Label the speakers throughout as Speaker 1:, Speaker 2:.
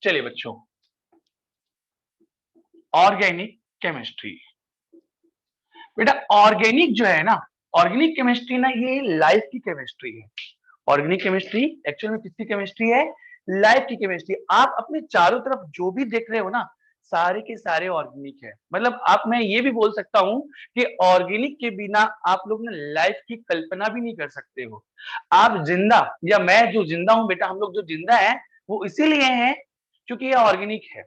Speaker 1: चलिए बच्चों, organic chemistry. बेटा ऑर्गेनिक जो है ना, ऑर्गेनिक केमिस्ट्री ना, ये लाइफ की केमिस्ट्री है। ऑर्गेनिक केमिस्ट्री एक्चुअल में किसकी केमिस्ट्री है? लाइफ की केमिस्ट्री। आप अपने चारों तरफ जो भी देख रहे हो ना, सारे के सारे ऑर्गेनिक है। मतलब आप, मैं ये भी बोल सकता हूँ कि ऑर्गेनिक के बिना आप लोग ना लाइफ की कल्पना भी नहीं कर सकते हो। आप जिंदा, या मैं जो जिंदा हूँ बेटा, हम लोग जो जिंदा है वो इसीलिए है क्योंकि ये ऑर्गेनिक है।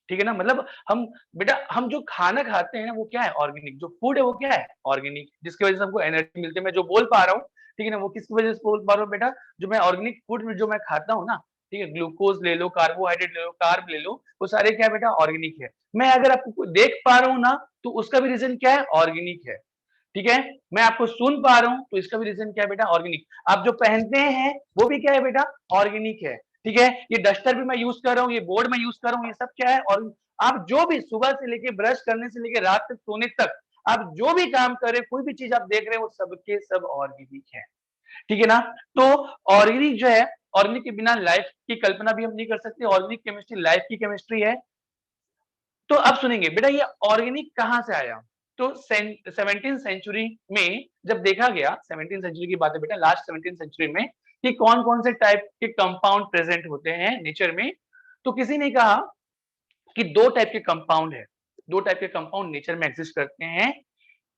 Speaker 1: ठीक है ना? मतलब हम, बेटा हम जो खाना खाते हैं ना वो क्या है? ऑर्गेनिक। जो फूड है वो क्या है? ऑर्गेनिक, जिसकी वजह से हमको एनर्जी मिलती है। मैं जो बोल पा रहा हूँ, ठीक है ना, वो किसकी वजह से बोल पा रहा हूँ बेटा? जो मैं ऑर्गेनिक फूड में जो मैं खाता हूँ ना, ठीक है, ग्लूकोज ले लो, कार्बोहाइड्रेट ले लो, कार्ब ले लो, वो सारे क्या है बेटा? ऑर्गेनिक है। मैं अगर आपको देख पा रहा हूँ ना, तो उसका भी रीजन क्या है? ऑर्गेनिक है। ठीक है, मैं आपको सुन पा रहा हूं तो इसका भी रीजन क्या है बेटा? ऑर्गेनिक। आप जो पहनते हैं वो भी क्या है बेटा? ऑर्गेनिक है। ठीक है, ये डस्टर भी मैं यूज कर रहा हूँ, ये बोर्ड में यूज कर रहा हूँ, ये सब क्या है? और आप जो भी सुबह से लेके ब्रश करने से लेके रात तक सोने तक आप जो भी काम कर रहे हैं, कोई भी चीज आप देख रहे हैं, वो सबके सब ऑर्गेनिक है। ठीक है ना? तो ऑर्गेनिक जो है, ऑर्गेनिक के बिना लाइफ की कल्पना भी हम नहीं कर सकते। ऑर्गेनिक केमिस्ट्री लाइफ की केमिस्ट्री है। तो अब सुनेंगे बेटा, ये ऑर्गेनिक कहां से आया? तो 17th सेंचुरी में जब देखा गया, 17th सेंचुरी की बात है बेटा, लास्ट 17th सेंचुरी में, कि कौन कौन से टाइप के कंपाउंड प्रेजेंट होते हैं नेचर में, तो किसी ने कहा कि दो टाइप के कंपाउंड है। दो टाइप के कंपाउंड नेचर में एग्जिस्ट करते हैं।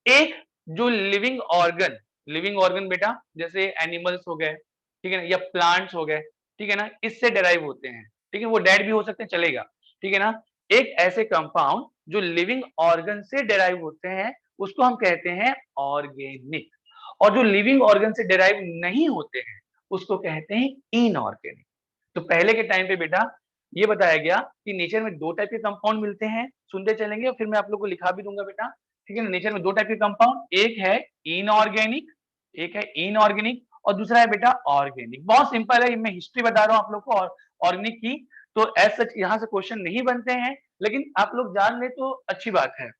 Speaker 1: एक, जो लिविंग ऑर्गन बेटा, जैसे एनिमल्स हो गए, ठीक है ना, या प्लांट्स हो गए, ठीक है ना, इससे डेराइव होते हैं। ठीक है, वो डेड भी हो सकते हैं, चलेगा। ठीक है ना? एक ऐसे कंपाउंड जो लिविंग ऑर्गन से डेराइव होते हैं, उसको हम कहते हैं ऑर्गेनिक। और जो लिविंग ऑर्गन से डेराइव नहीं होते हैं, उसको कहते हैं इनऑर्गेनिक। तो पहले के टाइम पे बेटा ये बताया गया कि नेचर में दो टाइप के कंपाउंड मिलते हैं। सुनते चलेंगे और फिर मैं आप लोग को लिखा भी दूंगा बेटा। ठीक है ना? नेचर में दो टाइप के कंपाउंड, एक है इनऑर्गेनिक, एक है इनऑर्गेनिक, और दूसरा है बेटा ऑर्गेनिक। बहुत सिंपल है, मैं हिस्ट्री बता रहा हूं आप लोग को और ऑर्गेनिक की। तो एज सच यहाँ से क्वेश्चन नहीं बनते हैं, लेकिन आप लोग जान ले तो अच्छी बात है।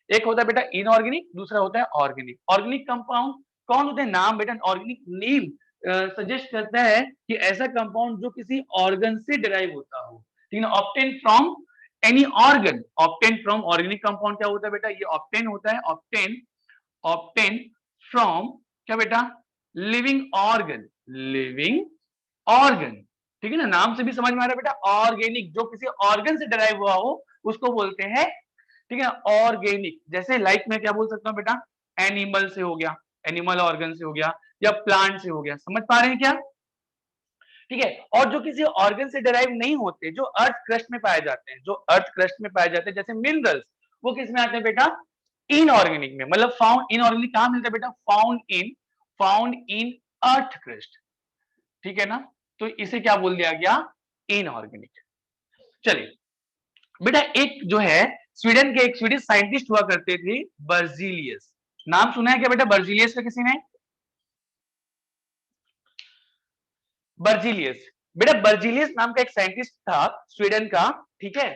Speaker 1: एक होता है बेटा इनऑर्गेनिक, दूसरा होता है ऑर्गेनिक। ऑर्गेनिक कंपाउंड कौन होते हैं? नाम बेटा, ऑर्गेनिक नेम सजेस्ट करता है कि ऐसा कंपाउंड जो किसी ऑर्गन से डिराइव होता हो। ठीक है, obtain from any organ. Obtain from organic compound क्या होता है बेटा? ये ऑब्टेन होता है, ऑब्टेन, ऑब्टेन फ्रॉम क्या बेटा? Living organ, living organ. ठीक है ना, नाम से भी समझ में आ रहा है बेटा। ऑर्गेनिक जो किसी ऑर्गन से डिराइव हुआ हो उसको बोलते हैं, ठीक है, ऑर्गेनिक। जैसे लाइक मैं क्या बोल सकता हूँ बेटा? एनिमल से हो गया, एनिमल ऑर्गन से हो गया, या प्लांट से हो गया। समझ पा रहे हैं क्या? ठीक है, और जो किसी ऑर्गन से डिराइव नहीं होते, जो अर्थ क्रस्ट में पाए जाते हैं, जो अर्थ क्रस्ट में पाए जाते हैं, जैसे मिनरल्स, वो किस में आते हैं बेटा? इनऑर्गेनिक में। मतलब फाउंड इनऑर्गेनिक कहां मिलता है बेटा? Found in earth crust. ठीक है ना? तो इसे क्या बोल दिया गया? इनऑर्गेनिक। चलिए बेटा, एक जो है स्वीडन के एक स्वीडिश साइंटिस्ट हुआ करते थे, बर्जीलियस। नाम सुना है क्या बेटा बर्जीलियस का किसी ने? बर्जीलियस, बेटा बर्जीलियस नाम का एक साइंटिस्ट था स्वीडन का। ठीक है,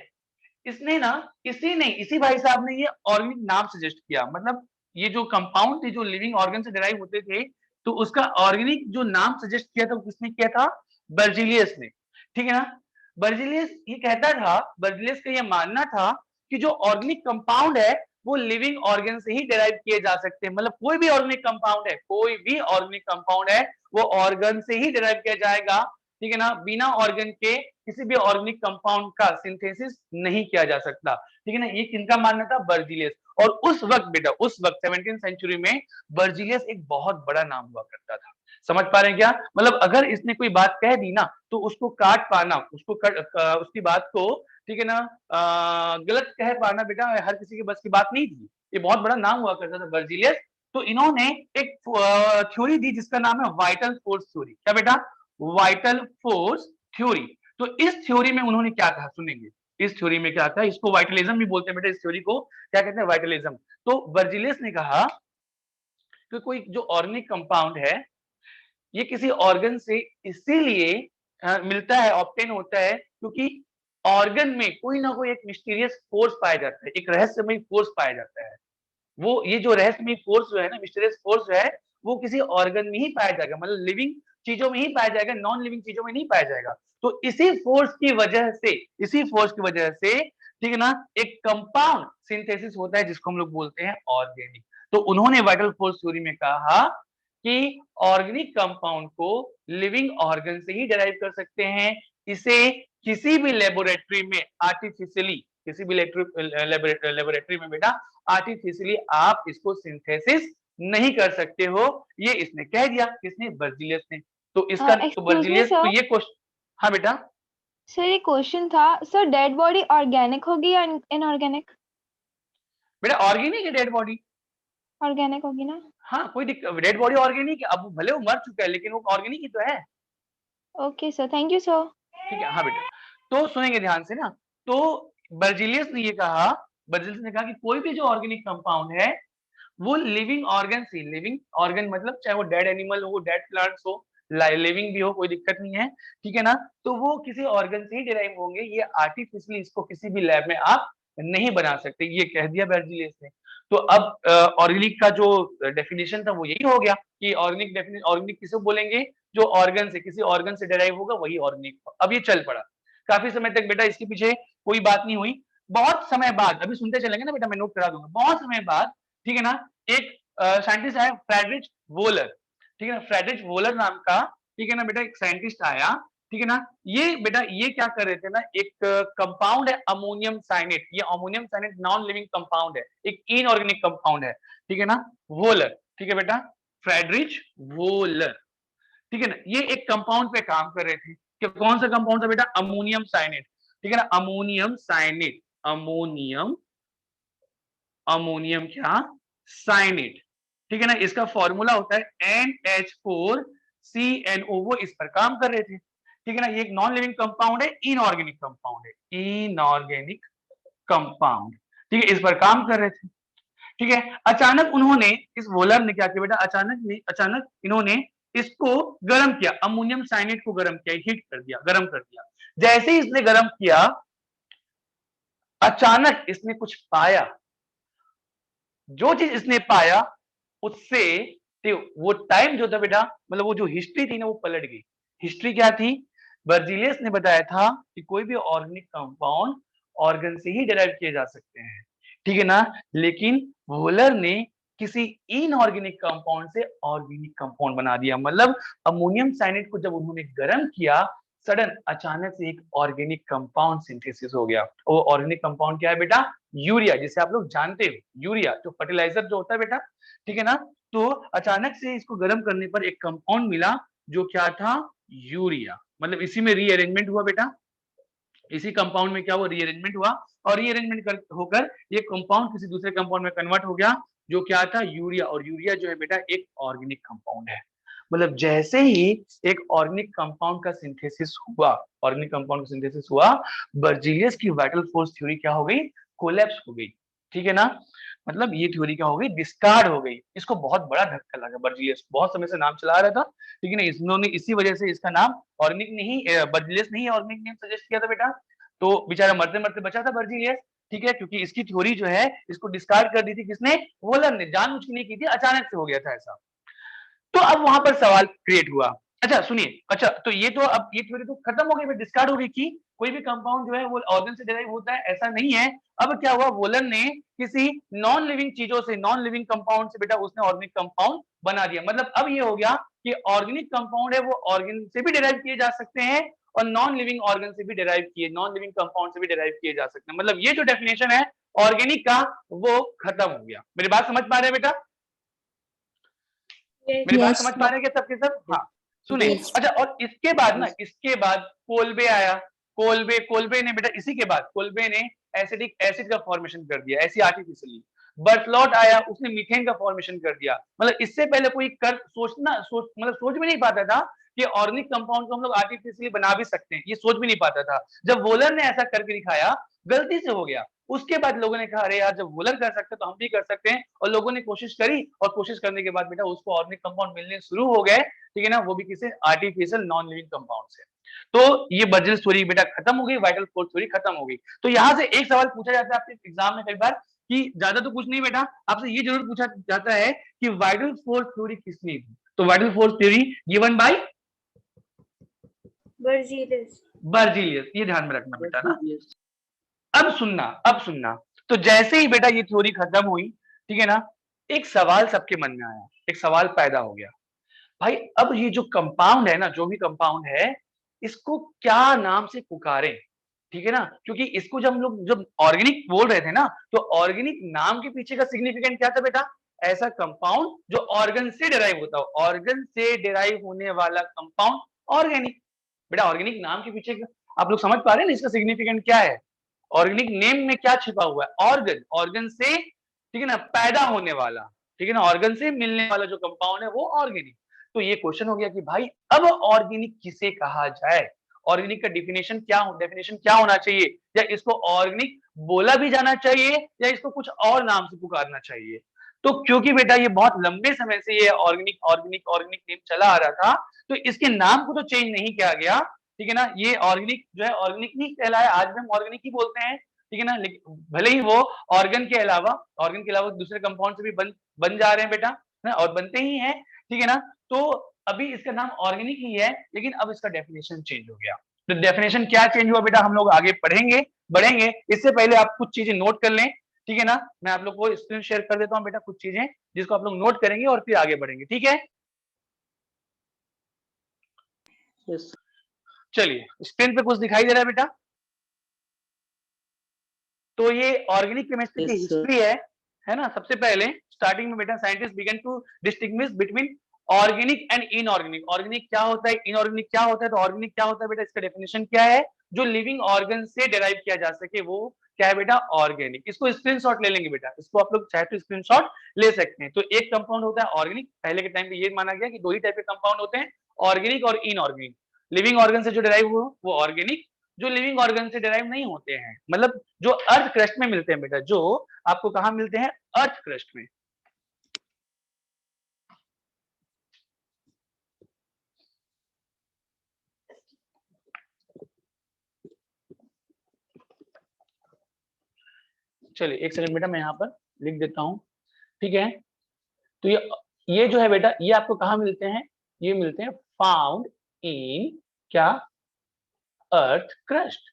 Speaker 1: इसने ना, इसी भाई साहब ने ये ऑर्गेनिक नाम सजेस्ट किया। मतलब ये जो कंपाउंड थे जो लिविंग ऑर्गन से डिराइव होते थे, तो उसका ऑर्गेनिक जो नाम सजेस्ट किया था वो किसने किया था? बर्जीलियस ने। ठीक है ना? बर्जीलियस ये कहता था, बर्जीलियस का ये मानना था कि जो ऑर्गेनिक कंपाउंड है वो लिविंग ऑर्गन से ही डिराइव किए जा सकते हैं। मतलब कोई भी ऑर्गेनिक कंपाउंड है, कोई भी ऑर्गेनिक कंपाउंड है, वो ऑर्गन से ही डिराइव किया जाएगा। ठीक है ना? बिना ऑर्गन के किसी भी ऑर्गेनिक कंपाउंड का सिंथेसिस नहीं किया जा सकता। ठीक है ना? ये किनका मानना था? बर्जीलियस। और उस वक्त बेटा, उस वक्त 17th सेंचुरी में बर्जीलियस एक बहुत बड़ा नाम हुआ करता था। समझ पा रहे हैं क्या? मतलब अगर इसने कोई बात कह दी ना, तो उसको काट पाना, उसकी बात को, ठीक है ना, गलत कह पाना बेटा हर किसी के बस की बात नहीं थी। ये बहुत बड़ा नाम हुआ करता था बर्जीलियस। तो इन्होंने एक थ्योरी दी जिसका नाम है वाइटल फोर्स थ्योरी। क्या बेटा? Vital force theory. तो इस थ्योरी में उन्होंने क्या कहा, सुनेंगे। इस थ्योरी में क्या कहा? इसको वाइटलिज्म भी बोलते हैं बेटा, इस थ्योरी को क्या कहते हैं? वाइटलिज्म। तो बर्जीलियस ने कहा कि कोई जो ऑर्गेनिक कंपाउंड है, ये किसी ऑर्गन से इसीलिए मिलता है, ऑब्टेन होता है, क्योंकि ऑर्गन में कोई ना कोई एक मिस्टीरियस फोर्स पाया जाता है, एक रहस्यमय फोर्स पाया जाता है। वो ये जो रहस्यमय फोर्स जो है ना, मिस्टीरियस फोर्स जो है, वो किसी ऑर्गन में ही पाया जाएगा। मतलब लिविंग चीजों में ही पाया जाएगा, नॉन लिविंग चीजों में नहीं पाया जाएगा। तो इसी फोर्स की वजह से ठीक है ना, एक कंपाउंड सिंथेसिस होता है जिसको हम लोग बोलते हैं ऑर्गेनिक। तो उन्होंने वाइटल फोर्स थ्योरी में कहा कि ऑर्गेनिक कंपाउंड को लिविंग ऑर्गन से ही डिराइव कर सकते हैं। इसे किसी भी लेबोरेटरी में आर्टिफिशियली, किसी भी लेबोरेटरी में बेटा आर्टिफिशियली आप इसको सिंथेसिस नहीं कर सकते हो। ये इसने कह दिया, किसने? बर्जीलियस ने। तो इसका तो
Speaker 2: एक्सक्यूज मी
Speaker 1: बर्जीलियस तो
Speaker 2: सर,
Speaker 1: ये क्वेश्चन, हाँ बेटा
Speaker 2: सर ये क्वेश्चन था सर, डेड बॉडी ऑर्गेनिक होगी या इनऑर्गेनिक?
Speaker 1: बेटा ऑर्गेनिक है डेड बॉडी।
Speaker 2: ऑर्गेनिक होगी ना?
Speaker 1: हाँ कोई दिक्कत, डेड बॉडी ऑर्गेनिक है, अब भले वो मर चुका है लेकिन वो ऑर्गेनिक ही तो है।
Speaker 2: Okay sir, thank you sir.
Speaker 1: ठीक है, हाँ बेटा, तो सुनेंगे ध्यान से ना। तो बर्जीलियस ने ये कहा, बर्जीलियस ने कहा कि कोई भी जो ऑर्गेनिक कंपाउंड है वो लिविंग ऑर्गन से, लिविंग ऑर्गन मतलब चाहे वो डेड एनिमल हो, डेड प्लांट्स हो, लिविंग भी हो, कोई दिक्कत नहीं है, ठीक है ना, तो वो किसी ऑर्गन से ही डिराइव होंगे। ये आर्टिफिशियली इसको किसी भी लैब में आप नहीं बना सकते, ये कह दिया बर्जीलियस ने। तो अब ऑर्गेनिक का जो डेफिनेशन था वो यही हो गया कि ऑर्गेनिक किसे बोलेंगे? जो ऑर्गन से, किसी ऑर्गन से डिराइव होगा वही ऑर्गेनिक। अब ये चल पड़ा, काफी समय तक बेटा इसके पीछे कोई बात नहीं हुई। बहुत समय बाद, अभी सुनते चलेंगे ना बेटा, मैं नोट करा दूंगा, बहुत समय बाद ठीक है ना, एक साइंटिस्ट आया फ्रेडरिच वोलर, ठीक है ना, फ्रेडरिच वोलर नाम का, ठीक है ना बेटा, एक साइंटिस्ट आया, ठीक है ना। ये बेटा ये क्या कर रहे थे ना, एक कंपाउंड है अमोनियम साइनेट, ये ammonium cyanate non living compound है, एक इनऑर्गेनिक कंपाउंड है, ठीक है ना, वोलर, ठीक है बेटा, फ्रेडरिच वोलर, ठीक है ना, ये एक कंपाउंड पे काम कर रहे थे कि कौन सा कंपाउंड था बेटा? अमोनियम साइनेट, ठीक है ना, अमोनियम साइनेट, अमोनियम, अमोनियम क्या? साइनेट, ठीक है ना, इसका फॉर्मूला होता है NH4CNO, वो इस पर काम कर रहे थे, ठीक है ना। ये एक नॉन लिविंग कंपाउंड है, इनऑर्गेनिक कंपाउंड है, इनऑर्गेनिक कंपाउंड, ठीक है, इस पर काम कर रहे थे, ठीक है। अचानक उन्होंने, इस वोलर ने क्या किया बेटा, अचानक इन्होंने इसको गर्म किया, अमोनियम साइनेट को गर्म किया, हीट कर दिया, गर्म कर दिया। जैसे ही इसने गर्म किया, अचानक इसने कुछ पाया, जो चीज इसने पाया उससे वो टाइम जो था बेटा, मतलब वो जो हिस्ट्री थी ना वो पलट गई। हिस्ट्री क्या थी? बर्जीलियस ने बताया था कि कोई भी ऑर्गेनिक कंपाउंड ऑर्गन से ही डिराइव किए जा सकते हैं, ठीक है ना, लेकिन वोलर ने किसी इनऑर्गेनिक कंपाउंड से ऑर्गेनिक कंपाउंड बना दिया। मतलब अमोनियम साइनेट को जब उन्होंने गर्म किया, सडन अचानक से एक ऑर्गेनिक कंपाउंड सिंथेसिस हो गया। वो ऑर्गेनिक कंपाउंड क्या है बेटा? यूरिया, जिसे आप लोग जानते हो, यूरिया जो फर्टिलाइजर जो होता है बेटा, ठीक है ना। तो अचानक से इसको गर्म करने पर एक कंपाउंड मिला, जो क्या था? यूरिया। मतलब इसी में रीअरेंजमेंट हुआ बेटा, इसी कंपाउंड में क्या हुआ? रीअरेंजमेंट हुआ, और रीअरेंजमेंट होकर ये कंपाउंड किसी दूसरे कंपाउंड में कन्वर्ट हो गया, जो क्या था? यूरिया। और यूरिया जो है बेटा एक ऑर्गेनिक कंपाउंड है। मतलब जैसे ही एक ऑर्गेनिक कंपाउंड का सिंथेसिस हुआ, ऑर्गेनिक कंपाउंड का सिंथेसिस हुआ, बर्जीलियस की वाइटल फोर्स थ्योरी क्या हो गई? कोलैप्स हो गई, ठीक है ना। मतलब ये थ्योरी क्या हो गई? डिस्कार्ड हो गई। इसको बहुत बड़ा धक्का लगा, बर्जीलियस बहुत समय से नाम चला रहा था, ठीक है ना, इन्होंने इसी वजह से इसका नाम ऑर्गेनिक नहीं, बर्जीलियस नहीं ऑर्गेनिक नेम सजेस्ट किया था बेटा। तो बेचारा मरते मरते बचा था बर्जीलियस, ठीक है, क्योंकि इसकी थ्योरी जो है इसको डिस्कार्ड कर दी थी किसने? वोलर ने, जानबूझ के नहीं की थी, अचानक से हो गया था ऐसा। तो अब वहां पर सवाल क्रिएट हुआ। अच्छा सुनिए, अच्छा तो ये तो अब ये थ्योरी तो खत्म हो गई, डिस्कार्ड हो गई कि कोई भी कंपाउंड जो है वो ऑर्गन से डिराइव होता है, ऐसा नहीं है। अब क्या हुआ? वोलन ने किसी नॉन लिविंग चीजों से, नॉन लिविंग कंपाउंड से बेटा उसने ऑर्गेनिक कंपाउंड बना दिया। मतलब अब ये हो गया कि ऑर्गेनिक कंपाउंड है वो ऑर्गन से भी डिराइव किए जा सकते हैं, और नॉन लिविंग ऑर्गन से भी डिराइव किए, नॉन लिविंग कंपाउंड से भी डिराइव किए जा सकते हैं। मतलब ये जो डेफिनेशन है ऑर्गेनिक का, वो खत्म हो गया। मेरी बात समझ पा रहे हैं बेटा? मेरी बात
Speaker 2: यस
Speaker 1: समझ पा रहे हैं क्या सबके सब? हाँ सुने।
Speaker 2: यस।
Speaker 1: अच्छा, और इसके बाद ना, इसके बाद कोल्बे आया। कोल्बे ने बेटा, इसी के बाद कोल्बे ने एसिडिक एसिड का फॉर्मेशन कर दिया, ऐसी आर्टिफिशियली। बर्टलॉट आया, उसने मीथेन का फॉर्मेशन कर दिया। मतलब इससे पहले कोई कर मतलब सोच भी नहीं पाता था कि ऑर्गेनिक कंपाउंड को हम लोग आर्टिफिशियली बना भी सकते हैं, ये सोच भी नहीं पाता था। जब वोलर ने ऐसा करके दिखाया, गलती से हो गया, उसके बाद लोगों ने कहा अरे यार जब वोलर कर सकते तो हम भी कर सकते हैं, और लोगों ने कोशिश करी, और कोशिश करने के बाद बेटा उसको ऑर्गेनिक कंपाउंड मिलने शुरू हो गए, ठीक है ना, वो भी किसी आर्टिफिशियल नॉन लिविंग कंपाउंड से। तो ये बर्जीलियस थ्योरी बेटा खत्म हो गई, वाइटल फोर्स थ्योरी खत्म हो गई। तो यहाँ से एक सवाल पूछा जाता है आपके एग्जाम में कई बार, कि ज्यादा तो कुछ नहीं बेटा, आपसे ये जरूर पूछा जाता है कि वाइटल फोर्स थ्योरी किसने दी? तो vital force theory given by
Speaker 3: Berzelius.
Speaker 1: Berzelius, ये ध्यान में रखना बेटा ना। अब सुनना, तो जैसे ही बेटा ये थ्योरी खत्म हुई, ठीक है ना, एक सवाल सबके मन में आया, एक सवाल पैदा हो गया, भाई अब ये जो कंपाउंड है ना, जो भी कंपाउंड है, इसको क्या नाम से पुकारें, ठीक है ना, क्योंकि इसको जब हम लोग जब ऑर्गेनिक बोल रहे थे ना, तो ऑर्गेनिक नाम के पीछे का सिग्निफिकेंट क्या था बेटा, ऐसा कंपाउंड जो ऑर्गन से डिराइव होता हो, ऑर्गन से डिराइव होने वाला कंपाउंड ऑर्गेनिक। बेटा ऑर्गेनिक नाम के पीछे आप लोग समझ पा रहे हैं ना इसका सिग्निफिकेंट क्या है, ऑर्गेनिक नेम में क्या छिपा हुआ है, ऑर्गन, ऑर्गन से, ठीक है ना, पैदा होने वाला, ठीक है ना, ऑर्गन से मिलने वाला जो कंपाउंड है वो ऑर्गेनिक। तो ये क्वेश्चन हो गया कि भाई अब ऑर्गेनिक किसे कहा जाए, ऑर्गेनिक का डेफिनेशन क्या होना चाहिए, या इसको ऑर्गेनिक बोला भी जाना चाहिए या इसको कुछ और नाम से पुकारना चाहिए। तो क्योंकि बेटा ये बहुत लंबे समय से ये ऑर्गेनिक ऑर्गेनिक ऑर्गेनिक नेम चला आ रहा था, तो इसके नाम को तो चेंज नहीं किया गया, ठीक है ना, ये ऑर्गेनिक जो है ऑर्गेनिक नहीं कहलाया, आज भी हम ऑर्गेनिक ही बोलते हैं, ठीक है ना, लेकिन भले ही वो ऑर्गन के अलावा दूसरे कंपाउंड से भी बन जा रहे हैं बेटा, ना, और बनते ही हैं, ठीक है ना, तो अभी इसका नाम ऑर्गेनिक ही है, लेकिन अब इसका डेफिनेशन चेंज हो गया। तो डेफिनेशन क्या चेंज हुआ बेटा, हम लोग आगे बढ़ेंगे, इससे पहले आप कुछ चीजें नोट कर लें, ठीक है ना, मैं आप लोग को स्क्रीन शेयर कर देता हूं बेटा, कुछ चीजें जिसको आप लोग नोट करेंगे और फिर आगे बढ़ेंगे, ठीक है।
Speaker 4: यस
Speaker 1: चलिए स्क्रीन पे कुछ दिखाई दे रहा है बेटा, तो ये ऑर्गेनिक केमिस्ट्री की
Speaker 4: Yes, sir.
Speaker 1: हिस्ट्री है ना। सबसे पहले स्टार्टिंग में बेटा scientist began to distinguish between organic and inorganic, organic क्या होता है, इनऑर्गेनिक क्या होता है, तो ऑर्गेनिक क्या होता है बेटा, इसका डेफिनेशन क्या है, जो लिविंग ऑर्गन से डिराइव किया जा सके वो क्या है बेटा, ऑर्गेनिक। इसको स्क्रीनशॉट ले लेंगे बेटा, इसको आप लोग चाहे तो स्क्रीनशॉट ले सकते हैं। तो एक कंपाउंड होता है ऑर्गेनिक, पहले के टाइम पे ये माना गया कि दो ही टाइप के कंपाउंड होते हैं, ऑर्गेनिक और इनऑर्गेनिक। लिविंग ऑर्गन से जो डिराइव हुआ वो ऑर्गेनिक, जो लिविंग ऑर्गन से डिराइव नहीं होते हैं, मतलब जो अर्थ क्रस्ट में मिलते हैं बेटा, जो आपको कहां मिलते हैं, अर्थ क्रस्ट में। चलिए एक सेकंड बेटा मैं यहाँ पर लिख देता हूं, ठीक है। तो ये जो है बेटा, ये आपको कहां मिलते हैं, ये मिलते हैं फाउंड इन क्या, अर्थ क्रस्ट।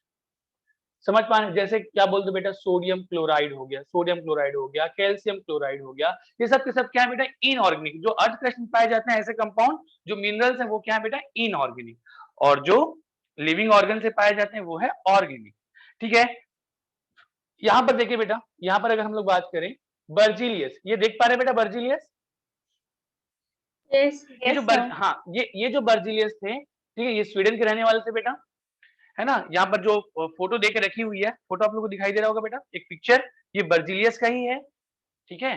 Speaker 1: समझ पा रहे, जैसे क्या बोल दो बेटा, सोडियम क्लोराइड हो गया, कैल्शियम क्लोराइड हो गया, ये सब के सब क्या है बेटा, इनऑर्गेनिक। जो अर्थ क्रस्ट में पाए जाते हैं ऐसे कंपाउंड, जो मिनरल्स हैं वो क्या है बेटा, इनऑर्गेनिक, और जो लिविंग ऑर्गन से पाए जाते हैं वो है ऑर्गेनिक, ठीक है। यहाँ पर देखिए बेटा, यहाँ पर अगर हम लोग बात करें बर्जीलियस, ये देख पा रहे हैं बेटा बर्जीलियस,
Speaker 3: यस
Speaker 1: ये जो हाँ ये जो बर्जीलियस थे, ठीक है, ये स्वीडन के रहने वाले थे बेटा, है ना। यहाँ पर जो फोटो देके रखी हुई है, फोटो आप लोगों को दिखाई दे रहा होगा बेटा, एक पिक्चर, ये बर्जीलियस का ही है, ठीक है।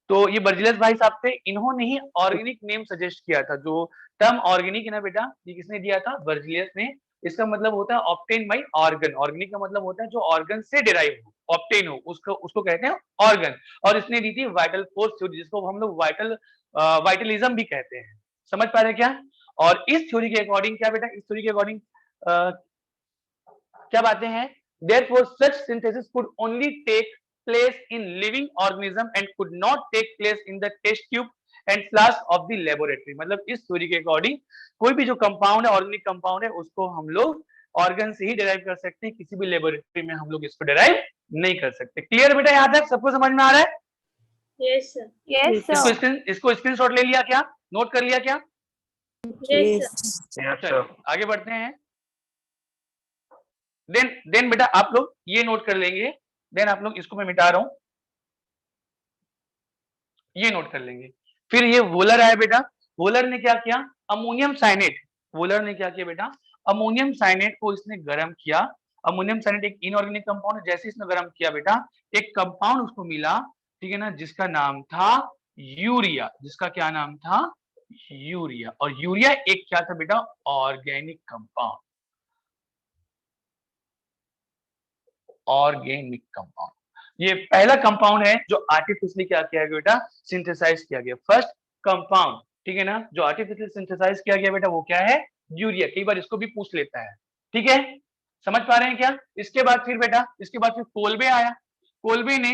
Speaker 1: तो ये बर्जीलियस भाई साहब थे, इन्होंने ही ऑर्गेनिक नेम सजेस्ट किया था। जो टर्म ऑर्गेनिक है ना बेटा, ये किसने दिया था, बर्जीलियस ने। इसका मतलब होता है ऑब्टेन बाय ऑर्गन, ऑर्गेनिक का मतलब होता है जो ऑर्गन से डिराइव हो, ऑब्टेन हो, उसको उसको कहते हैं ऑर्गन। और इसने दी थी वाइटल फोर्स थ्योरी, जिसको हम लोग वाइटलिज्म भी कहते हैं। समझ पा रहे हैं क्या। और इस थ्योरी के अकॉर्डिंग क्या बेटा, इस थ्योरी के अकॉर्डिंग क्या बातें हैं, therefore such synthesis could only take place in living organism and could not take place in the test tube and flask of the laboratory। मतलब इस थ्योरी के अकॉर्डिंग कोई भी जो कंपाउंड है, ऑर्गेनिक कंपाउंड है, उसको हम लोग ऑर्गन से ही डिराइव कर सकते हैं, किसी भी लेबोरेटरी में हम लोग इसको डिराइव नहीं कर सकते। क्लियर बेटा, यहाँ तक सबको समझ में आ रहा है।
Speaker 3: Yes sir.
Speaker 2: Yes, sir.
Speaker 1: इसको स्क्रीनशॉट ले लिया क्या, नोट कर लिया क्या।
Speaker 3: Yes sir.
Speaker 1: चलो आगे बढ़ते हैं। देन बेटा आप लोग ये नोट कर लेंगे, देन आप लोग इसको मैं मिटा रहा हूं, ये नोट कर लेंगे। फिर ये वोलर आया बेटा, वोलर ने क्या किया, अमोनियम साइनेट, वोलर ने क्या किया बेटा, अमोनियम साइनेट को इसने गर्म किया। अमोनियम साइनेट एक इनऑर्गेनिक कंपाउंड है, जैसे इसने गर्म किया बेटा, एक कंपाउंड उसको मिला, ठीक है ना, जिसका नाम था यूरिया, जिसका क्या नाम था, यूरिया। और यूरिया एक क्या था बेटा, ऑर्गेनिक कंपाउंड, ऑर्गेनिक कंपाउंड। ये पहला कंपाउंड है जो आर्टिफिशियली क्या किया गया बेटा, सिंथेसाइज किया गया, फर्स्ट कंपाउंड, ठीक है ना, जो आर्टिफिशियली सिंथेसाइज किया गया बेटा वो क्या है, यूरिया। कई बार इसको भी पूछ लेता है, ठीक है, समझ पा रहे हैं क्या। इसके बाद फिर बेटा, इसके बाद फिर कोल्बे आया, कोल्बे ने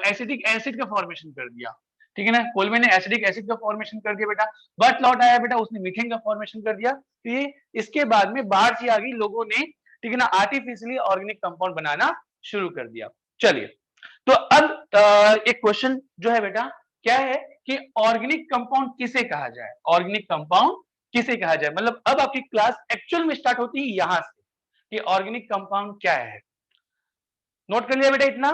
Speaker 1: एसिटिक एसिड का फॉर्मेशन कर दिया, ठीक है ना। कोलमैन ने एसिडिक एसिड का फॉर्मेशन कर दिया बेटा, बर्ट लॉट आया बेटा, उसने मीथेन का फॉर्मेशन कर दिया। तो ये इसके बाद में बाहर से आ गई, लोगों ने ठीक है ना आर्टिफिशियली ऑर्गेनिक कंपाउंड बनाना शुरू कर दिया। चलिए, तो अब एक क्वेश्चन जो है बेटा क्या है कि ऑर्गेनिक कंपाउंड किसे कहा जाए, ऑर्गेनिक कंपाउंड किसे कहा जाए, मतलब अब आपकी क्लास एक्चुअल में स्टार्ट होती है यहां से कि ऑर्गेनिक कंपाउंड क्या है। नोट कर लिया बेटा इतना?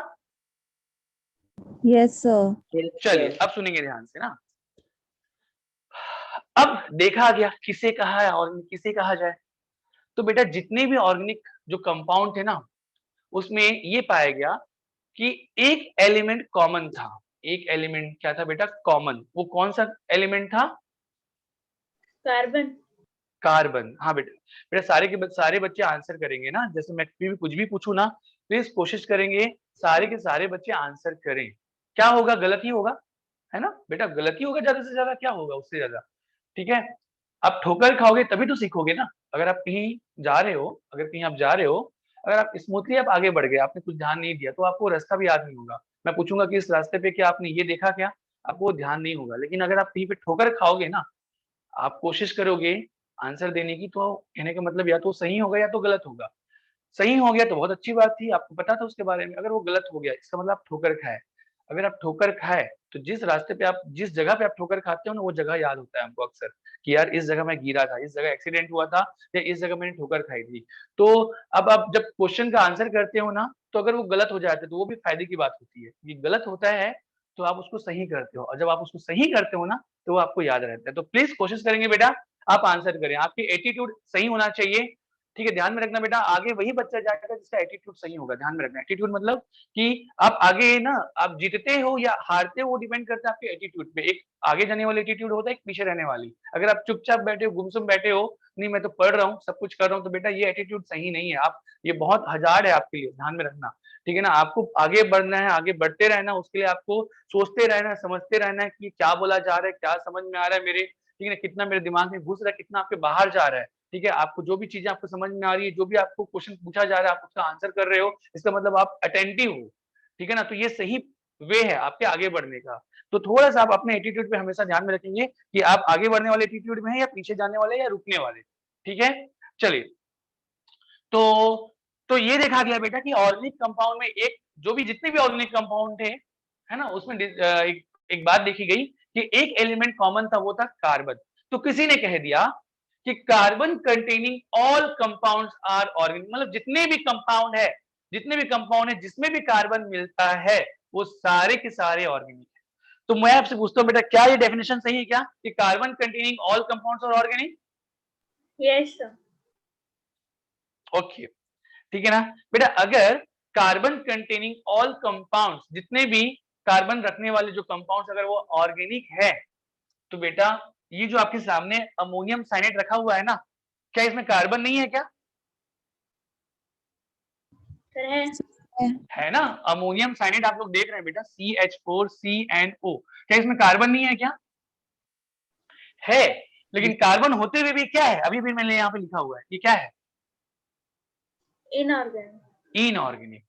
Speaker 5: Yes sir.
Speaker 1: चलिए अब सुनेंगे ध्यान से ना। अब देखा गया किसे कहा है और किसे कहा जाए। तो बेटा जितने भी ऑर्गेनिक जो कंपाउंड थे ना, उसमें ये पाया गया कि एक एलिमेंट कॉमन था। एक एलिमेंट क्या था बेटा? कॉमन। वो कौन सा एलिमेंट था?
Speaker 3: कार्बन।
Speaker 1: कार्बन। हाँ बेटा, बेटा सारे बच्चे आंसर करेंगे ना, जैसे मैं भी कुछ भी पूछूं ना, प्लीज कोशिश करेंगे सारे के सारे बच्चे आंसर करें। क्या होगा? गलत ही होगा, है ना बेटा, गलत ही होगा ज्यादा से ज्यादा, क्या होगा उससे ज्यादा। ठीक है, आप ठोकर खाओगे तभी तो सीखोगे ना। अगर आप कहीं जा रहे हो, अगर आप स्मूथली आप आगे बढ़ गए, आपने कुछ ध्यान नहीं दिया, तो आपको रास्ता भी याद नहीं होगा। मैं पूछूंगा कि इस रास्ते पे क्या आपने ये देखा क्या, आपको ध्यान नहीं होगा। लेकिन अगर आप कहीं पे ठोकर खाओगे ना, आप कोशिश करोगे आंसर देने की, तो कहने का मतलब या तो सही होगा या तो गलत होगा। सही हो गया तो बहुत अच्छी बात थी, आपको पता था उसके बारे में। अगर वो गलत हो गया, इसका मतलब आप ठोकर खाए। अगर आप ठोकर खाए तो जिस रास्ते पे आप, जिस जगह पे आप ठोकर खाते हो ना, वो जगह याद होता है हमको अक्सर कि यार इस जगह मैं गिरा था, इस जगह एक्सीडेंट हुआ था, या इस जगह मैंने ठोकर खाई थी। तो अब आप जब क्वेश्चन का आंसर करते हो ना, तो अगर वो गलत हो जाते तो वो भी फायदे की बात होती है। ये गलत होता है तो आप उसको सही करते हो, और जब आप उसको सही करते हो ना, तो वो आपको याद रहता है। तो प्लीज कोशिश करेंगे बेटा आप आंसर करें, आपकी एटीट्यूड सही होना चाहिए। ठीक है, ध्यान में रखना बेटा, आगे वही बच्चा जाएगा जिसका एटीट्यूड सही होगा। ध्यान में रखना, एटीट्यूड मतलब कि आप आगे ना, आप जीतते हो या हारते हो, वो डिपेंड करता है आपके एटीट्यूड पे। एक आगे जाने वाली एटीट्यूड होता है, एक पीछे रहने वाली। अगर आप चुपचाप बैठे हो, गुमसुम बैठे हो, नहीं मैं तो पढ़ रहा हूँ, सब कुछ कर रहा हूँ, तो बेटा ये एटीट्यूड सही नहीं है। आप, ये बहुत हजार है आपके लिए, ध्यान में रखना। ठीक है ना, आपको आगे बढ़ना है, आगे बढ़ते रहना, उसके लिए आपको सोचते रहना है, समझते रहना है कि क्या बोला जा रहा है, क्या समझ में आ रहा है मेरे, ठीक है ना, कितना मेरे दिमाग में घुस रहा है, कितना आपके बाहर जा रहा है। ठीक है, आपको जो भी चीजें आपको समझ में आ रही है, जो भी आपको क्वेश्चन पूछा जा रहा है, आप उसका आंसर कर रहे हो, इसका मतलब आप अटेंटिव हो। ठीक है ना, तो ये सही वे है आपके आगे बढ़ने का। तो थोड़ा सा आप अपने एटीट्यूड पे हमेशा ध्यान में रखेंगे कि आप आगे बढ़ने वाले एटीट्यूड में है, या पीछे जाने वाले, या रुकने वाले। ठीक है, चलिए, तो ये देखा गया बेटा कि ऑर्गेनिक कंपाउंड में एक, जो भी जितने भी ऑर्गेनिक कंपाउंड थे, है ना, उसमें एक बात देखी गई कि एक एलिमेंट कॉमन था, वो था कार्बन। तो किसी ने कह दिया कि carbon containing all compounds are organic, मतलब जितने भी कंपाउंड है, जिसमें भी कार्बन मिलता है, वो सारे के सारे ऑर्गेनिक है। तो मैं आपसे पूछता हूं बेटा, क्या ये डेफिनेशन सही है क्या कि carbon containing all compounds are organic?
Speaker 3: Yes sir.
Speaker 1: Okay, ठीक है ना बेटा। अगर कार्बन कंटेनिंग ऑल कंपाउंड्स, जितने भी कार्बन रखने वाले जो कंपाउंड्स, अगर वो ऑर्गेनिक है, तो बेटा ये जो आपके सामने अमोनियम साइनेट रखा हुआ है ना, क्या इसमें कार्बन नहीं है क्या?
Speaker 3: सर
Speaker 1: है ना, अमोनियम साइनेट आप लोग देख रहे हैं बेटा, CH4CNO, क्या इसमें कार्बन नहीं है क्या? है। लेकिन कार्बन होते हुए भी क्या है, अभी भी मैंने यहाँ पे लिखा हुआ है, ये क्या है?
Speaker 3: इनऑर्गेनिक।
Speaker 1: इनऑर्गेनिक।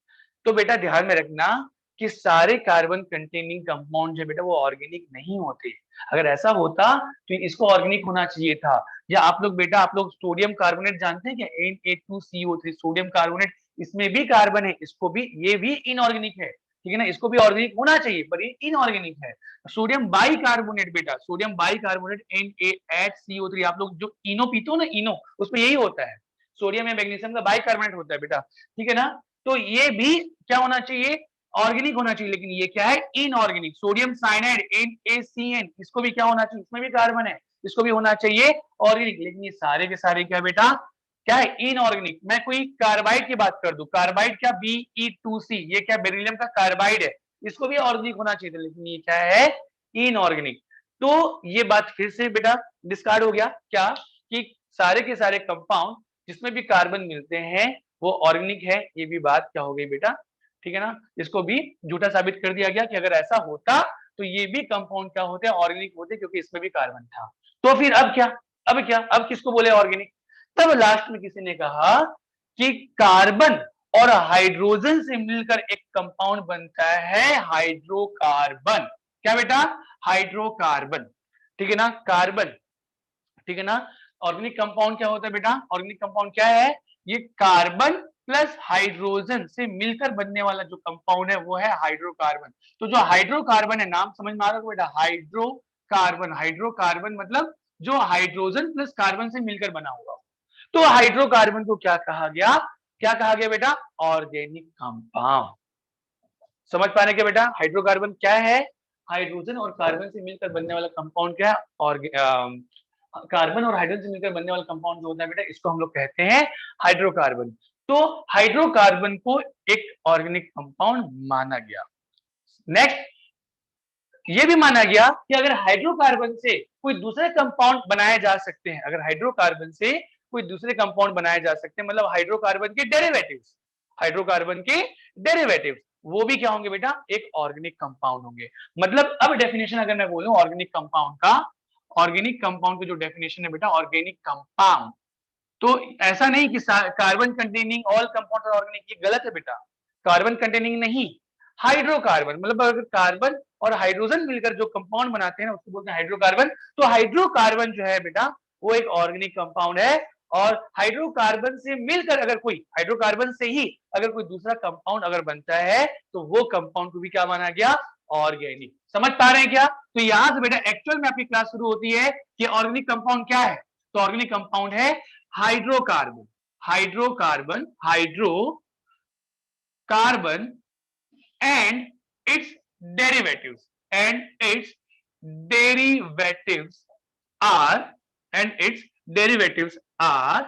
Speaker 1: तो बेटा ध्यान में रखना कि सारे कार्बन कंटेनिंग कंपाउंड जो बेटा वो ऑर्गेनिक नहीं होते। अगर ऐसा होता तो इसको ऑर्गेनिक होना चाहिए था। या आप लोग बेटा, आप लोग सोडियम कार्बोनेट जानते हैं क्या? Na2CO3 सोडियम कार्बोनेट, इसमें भी कार्बन है, इसको भी, ये भी इनऑर्गेनिक है। ठीक है ना, इसको भी ऑर्गेनिक होना चाहिए, पर ये इनऑर्गेनिक है। सोडियम बाइकार्बोनेट बेटा, सोडियम बाइकार्बोनेट NaHCO3, आप लोग जो इनो पीते हो ना, इनो, उसमें यही होता है, सोडियम या मैग्नीशियम का बाइकार्बोनेट होता है बेटा। ठीक है ना, तो ये भी क्या होना चाहिए? ऑर्गेनिक होना चाहिए। लेकिन ये क्या है? इनऑर्गेनिक। सोडियम साइनाइड NaCN, इसको भी क्या होना चाहिए? इसमें भी कार्बन है, इसको भी होना चाहिए ऑर्गेनिक। लेकिन ये सारे के सारे क्या बेटा, क्या है? इनऑर्गेनिक। मैं कोई कार्बाइड की बात कर दूं, कार्बाइड क्या, Be2C, ये क्या, बेरिलियम का कार्बाइड है, इसको भी ऑर्गेनिक होना चाहिए था, लेकिन ये क्या है? इनऑर्गेनिक। तो ये बात फिर से बेटा डिस्कार्ड हो गया, क्या कि सारे के सारे कंपाउंड जिसमें भी कार्बन मिलते हैं वो ऑर्गेनिक है। ये भी बात क्या हो गई बेटा, ठीक है ना, इसको भी झूठा साबित कर दिया गया कि अगर ऐसा होता तो ये भी कंपाउंड क्या होते हैं? ऑर्गेनिक होते, क्योंकि इसमें भी कार्बन था। तो फिर अब क्या, अब किसको बोले ऑर्गेनिक? तब लास्ट में किसी ने कहा कि कार्बन और हाइड्रोजन से मिलकर एक कंपाउंड बनता है हाइड्रोकार्बन। क्या बेटा? हाइड्रोकार्बन, ठीक है ना, कार्बन, ठीक है ना। ऑर्गेनिक कंपाउंड क्या होता है बेटा? ऑर्गेनिक कंपाउंड क्या है? ये कार्बन प्लस हाइड्रोजन से मिलकर बनने वाला जो कंपाउंड है वो है हाइड्रोकार्बन। तो जो हाइड्रोकार्बन है, नाम समझ में आ रहा है बेटा, हाइड्रोकार्बन। हाइड्रोकार्बन मतलब जो हाइड्रोजन प्लस कार्बन से मिलकर बना होगा। तो हाइड्रोकार्बन को क्या कहा गया? क्या कहा गया बेटा? Organic compound. समझ पा रहे क्या बेटा? हाइड्रोकार्बन क्या है? हाइड्रोजन और कार्बन से मिलकर बनने वाला कंपाउंड क्या है? और कार्बन और हाइड्रोजन से मिलकर बनने वाला कंपाउंड जो होता है बेटा, इसको हम लोग कहते हैं हाइड्रोकार्बन। तो हाइड्रोकार्बन को एक ऑर्गेनिक कंपाउंड माना गया। नेक्स्ट, ये भी माना गया कि अगर हाइड्रोकार्बन से कोई दूसरे कंपाउंड बनाए जा सकते हैं, अगर हाइड्रोकार्बन से कोई दूसरे कंपाउंड बनाए जा सकते हैं, मतलब हाइड्रोकार्बन के डेरिवेटिव्स, हाइड्रोकार्बन के डेरिवेटिव्स, वो भी क्या होंगे बेटा? एक ऑर्गेनिक कंपाउंड होंगे। मतलब अब डेफिनेशन अगर मैं बोलूं ऑर्गेनिक कंपाउंड का, ऑर्गेनिक कंपाउंड की जो डेफिनेशन है बेटा, ऑर्गेनिक कंपाउंड, तो ऐसा नहीं कि carbon containing all compound are organic, ये गलत है बेटा। कार्बन कंटेनिंग नहीं, हाइड्रोकार्बन, मतलब अगर कार्बन और हाइड्रोजन मिलकर जो कंपाउंड बनाते हैं ना, उसको बोलते हैं हाइड्रोकार्बन। तो हाइड्रोकार्बन जो है बेटा, वो एक ऑर्गेनिक कंपाउंड है। और हाइड्रोकार्बन से मिलकर अगर कोई, हाइड्रोकार्बन से ही अगर कोई दूसरा कंपाउंड अगर बनता है, तो वो कंपाउंड को भी क्या माना गया? ऑर्गेनिक। समझ पा रहे हैं क्या? तो यहां से बेटा एक्चुअल में आपकी क्लास शुरू होती है कि ऑर्गेनिक कंपाउंड क्या है। तो ऑर्गेनिक कंपाउंड है hydrocarbon, hydrocarbon, hydrocarbon and its derivatives, and its derivatives are, and its derivatives are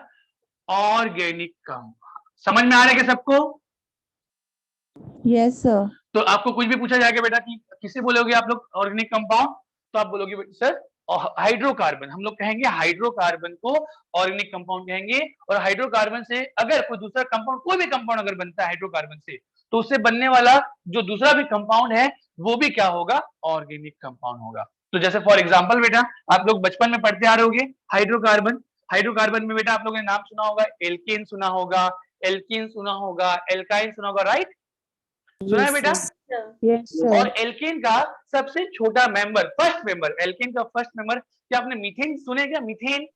Speaker 1: organic compound। समझ में आ रहा है क्या सबको?
Speaker 5: Yes sir.
Speaker 1: तो आपको कुछ भी पूछा जाएगा बेटा कि किसे बोलोगे आप लोग ऑर्गेनिक कंपाउंड, तो आप बोलोगे सर हाइड्रोकार्बन। हम लोग कहेंगे हाइड्रोकार्बन को ऑर्गेनिक कंपाउंड कहेंगे। और हाइड्रोकार्बन से अगर कोई दूसरा कंपाउंड, कोई भी कंपाउंड अगर बनता है हाइड्रोकार्बन से, तो उससे बनने वाला जो दूसरा भी कंपाउंड है वो भी क्या होगा? ऑर्गेनिक कंपाउंड होगा। तो जैसे फॉर एग्जांपल बेटा, आप लोग बचपन में पढ़ते आ रहे होंगे हाइड्रोकार्बन, हाइड्रोकार्बन में बेटा आप लोगों ने नाम सुना होगा, एल्केन सुना होगा, एल्कीन सुना होगा, एल्काइन सुना होगा, राइट? सुना है बेटा?
Speaker 5: यस
Speaker 1: और
Speaker 5: सर।
Speaker 1: एल्केन का सबसे छोटा मेंबर, फर्स्ट मेंबर, एल्केन का फर्स्ट मेंबर, क्या आपने मीथेन सुने क्या? Methane,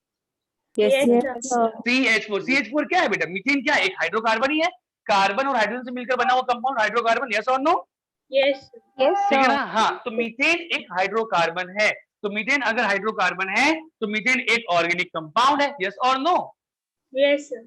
Speaker 3: Yes,
Speaker 5: yes
Speaker 3: sir.
Speaker 5: Sir.
Speaker 1: CH4। CH4 क्या है बेटा? मीथेन क्या है? एक हाइड्रोकार्बन ही है। कार्बन और हाइड्रोजन से मिलकर बना हुआ कंपाउंड हाइड्रोकार्बन। यस और नो?
Speaker 3: Yes, sir.
Speaker 2: Yes,
Speaker 1: ठीक है
Speaker 2: sir.
Speaker 1: ना? हाँ, तो मीथेन एक हाइड्रोकार्बन है। तो मीथेन अगर हाइड्रोकार्बन है तो मीथेन एक ऑर्गेनिक कंपाउंड है। यस और नो?
Speaker 3: Yes, sir.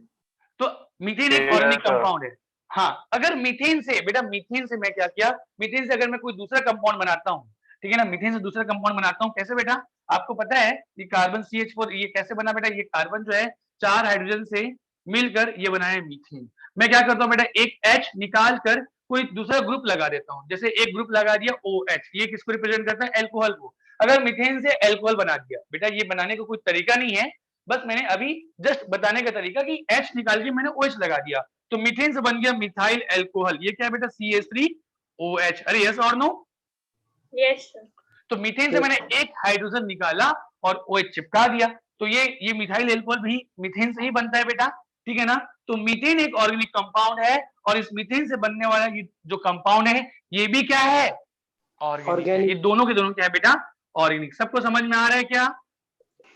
Speaker 1: तो मीथेन एक ऑर्गेनिक कंपाउंड है। हाँ, अगर मीथेन से बेटा, मीथेन से मैं क्या किया, मीथेन से अगर मैं कोई दूसरा कंपाउंड बनाता हूँ, ठीक है ना, मीथेन से दूसरा कंपाउंड बनाता हूँ, कैसे बेटा? आपको पता है ये कार्बन CH4 ये कैसे बना बेटा? ये कार्बन जो है 4 हाइड्रोजन से मिलकर ये बना है मीथेन। मैं क्या करता हूँ बेटा, एक H निकाल कर कोई दूसरा ग्रुप लगा देता हूँ। जैसे एक ग्रुप लगा दिया OH, ये किसको रिप्रेजेंट करता है? एल्कोहल को। अगर मीथेन से एल्कोहल बना दिया बेटा, ये बनाने का कोई तरीका नहीं है, बस मैंने अभी जस्ट बताने का तरीका कि H निकाल के मैंने OH लगा दिया, तो मीथेन से बन गया मिथाइल एल्कोहल। ये क्या है बेटा? CH3OH। अरे यस और नो?
Speaker 3: Yes, sir.
Speaker 1: तो मीथेन से मैंने एक हाइड्रोजन निकाला और OH चिपका दिया, तो ये मिथाइल एल्कोहल भी मीथेन से ही बनता है बेटा, ठीक है ना? तो मीथेन एक ऑर्गेनिक कंपाउंड है और इस मीथेन से बनने वाला ये जो कंपाउंड है ये भी क्या है? ऑर्गेनिक है। ये दोनों के दोनों क्या है बेटा? ऑर्गेनिक। सबको समझ में आ रहा है क्या?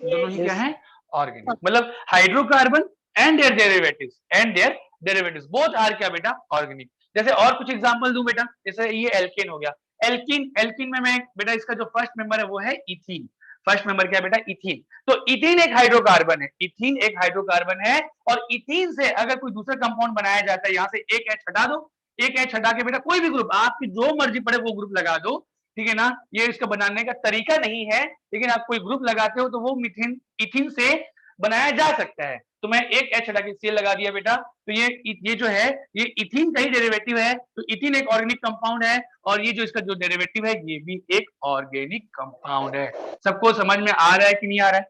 Speaker 1: दोनों ही क्या है? ऑर्गेनिक। मतलब hydrocarbon and their derivatives both are क्या बेटा? ऑर्गेनिक। जैसे और कुछ एग्जांपल दूं बेटा, जैसे ये एल्केन हो गया, एल्कीन में मैं बेटा इसका जो फर्स्ट मेंबर है वो है इथीन। फर्स्ट मेंबर क्या है बेटा? इथीन। तो इथीन एक हाइड्रोकार्बन है, इथीन एक हाइड्रोकार्बन है। और इथीन से अगर कोई दूसरा कंपाउंड बनाया जाता है, यहां से एक H हटा दो, एक H हटा के बेटा कोई भी ग्रुप आपकी जो मर्जी पड़े वो ग्रुप लगा दो, ठीक है ना? ये इसका बनाने का तरीका नहीं है, लेकिन आप कोई ग्रुप लगाते हो तो वो मीथेन इथीन से बनाया जा सकता है। तो मैं एक H हटा के Cl लगा दिया बेटा, तो ये जो है ये इथीन का ही डेरिवेटिव है। तो इथीन एक ऑर्गेनिक कंपाउंड है और ये जो इसका जो डेरिवेटिव है ये भी एक ऑर्गेनिक कंपाउंड है। सबको समझ में आ रहा है कि नहीं आ रहा है?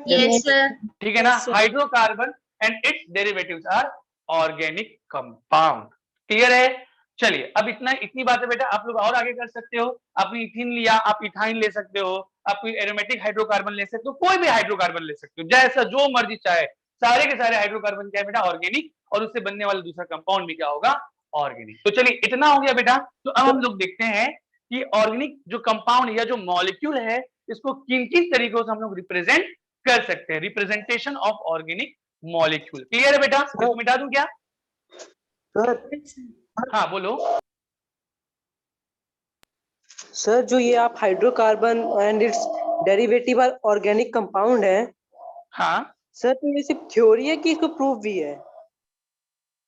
Speaker 3: Yes, sir.
Speaker 1: ठीक है ना? Hydrocarbon and its derivatives are organic compound. Clear है? चलिए, अब इतनी बातें बेटा आप लोग और आगे कर सकते हो। आपने इथीन लिया, आप इथाइन ले सकते हो, आप कोई एरोमेटिक हाइड्रोकार्बन ले सकते हो, कोई भी हाइड्रोकार्बन ले सकते हो, जैसा जो मर्जी चाहे। सारे के सारे हाइड्रोकार्बन क्या है बेटा? ऑर्गेनिक। और उससे बनने वाला दूसरा कंपाउंड भी क्या होगा? ऑर्गेनिक। तो चलिए इतना हो गया बेटा। तो अब हम लोग देखते हैं कि ऑर्गेनिक जो कंपाउंड या जो मॉलिक्यूल है इसको किन किन तरीकों से हम लोग रिप्रेजेंट कर सकते हैं, representation of organic molecule. Clear है बेटा? इसको मिटा दूं क्या?
Speaker 4: सर
Speaker 1: हाँ बोलो।
Speaker 4: सर जो ये आप hydrocarbon and it's derivative organic compound है,
Speaker 1: हाँ
Speaker 4: सर तो ये सिर्फ थ्योरी है कि इसको प्रूफ भी है?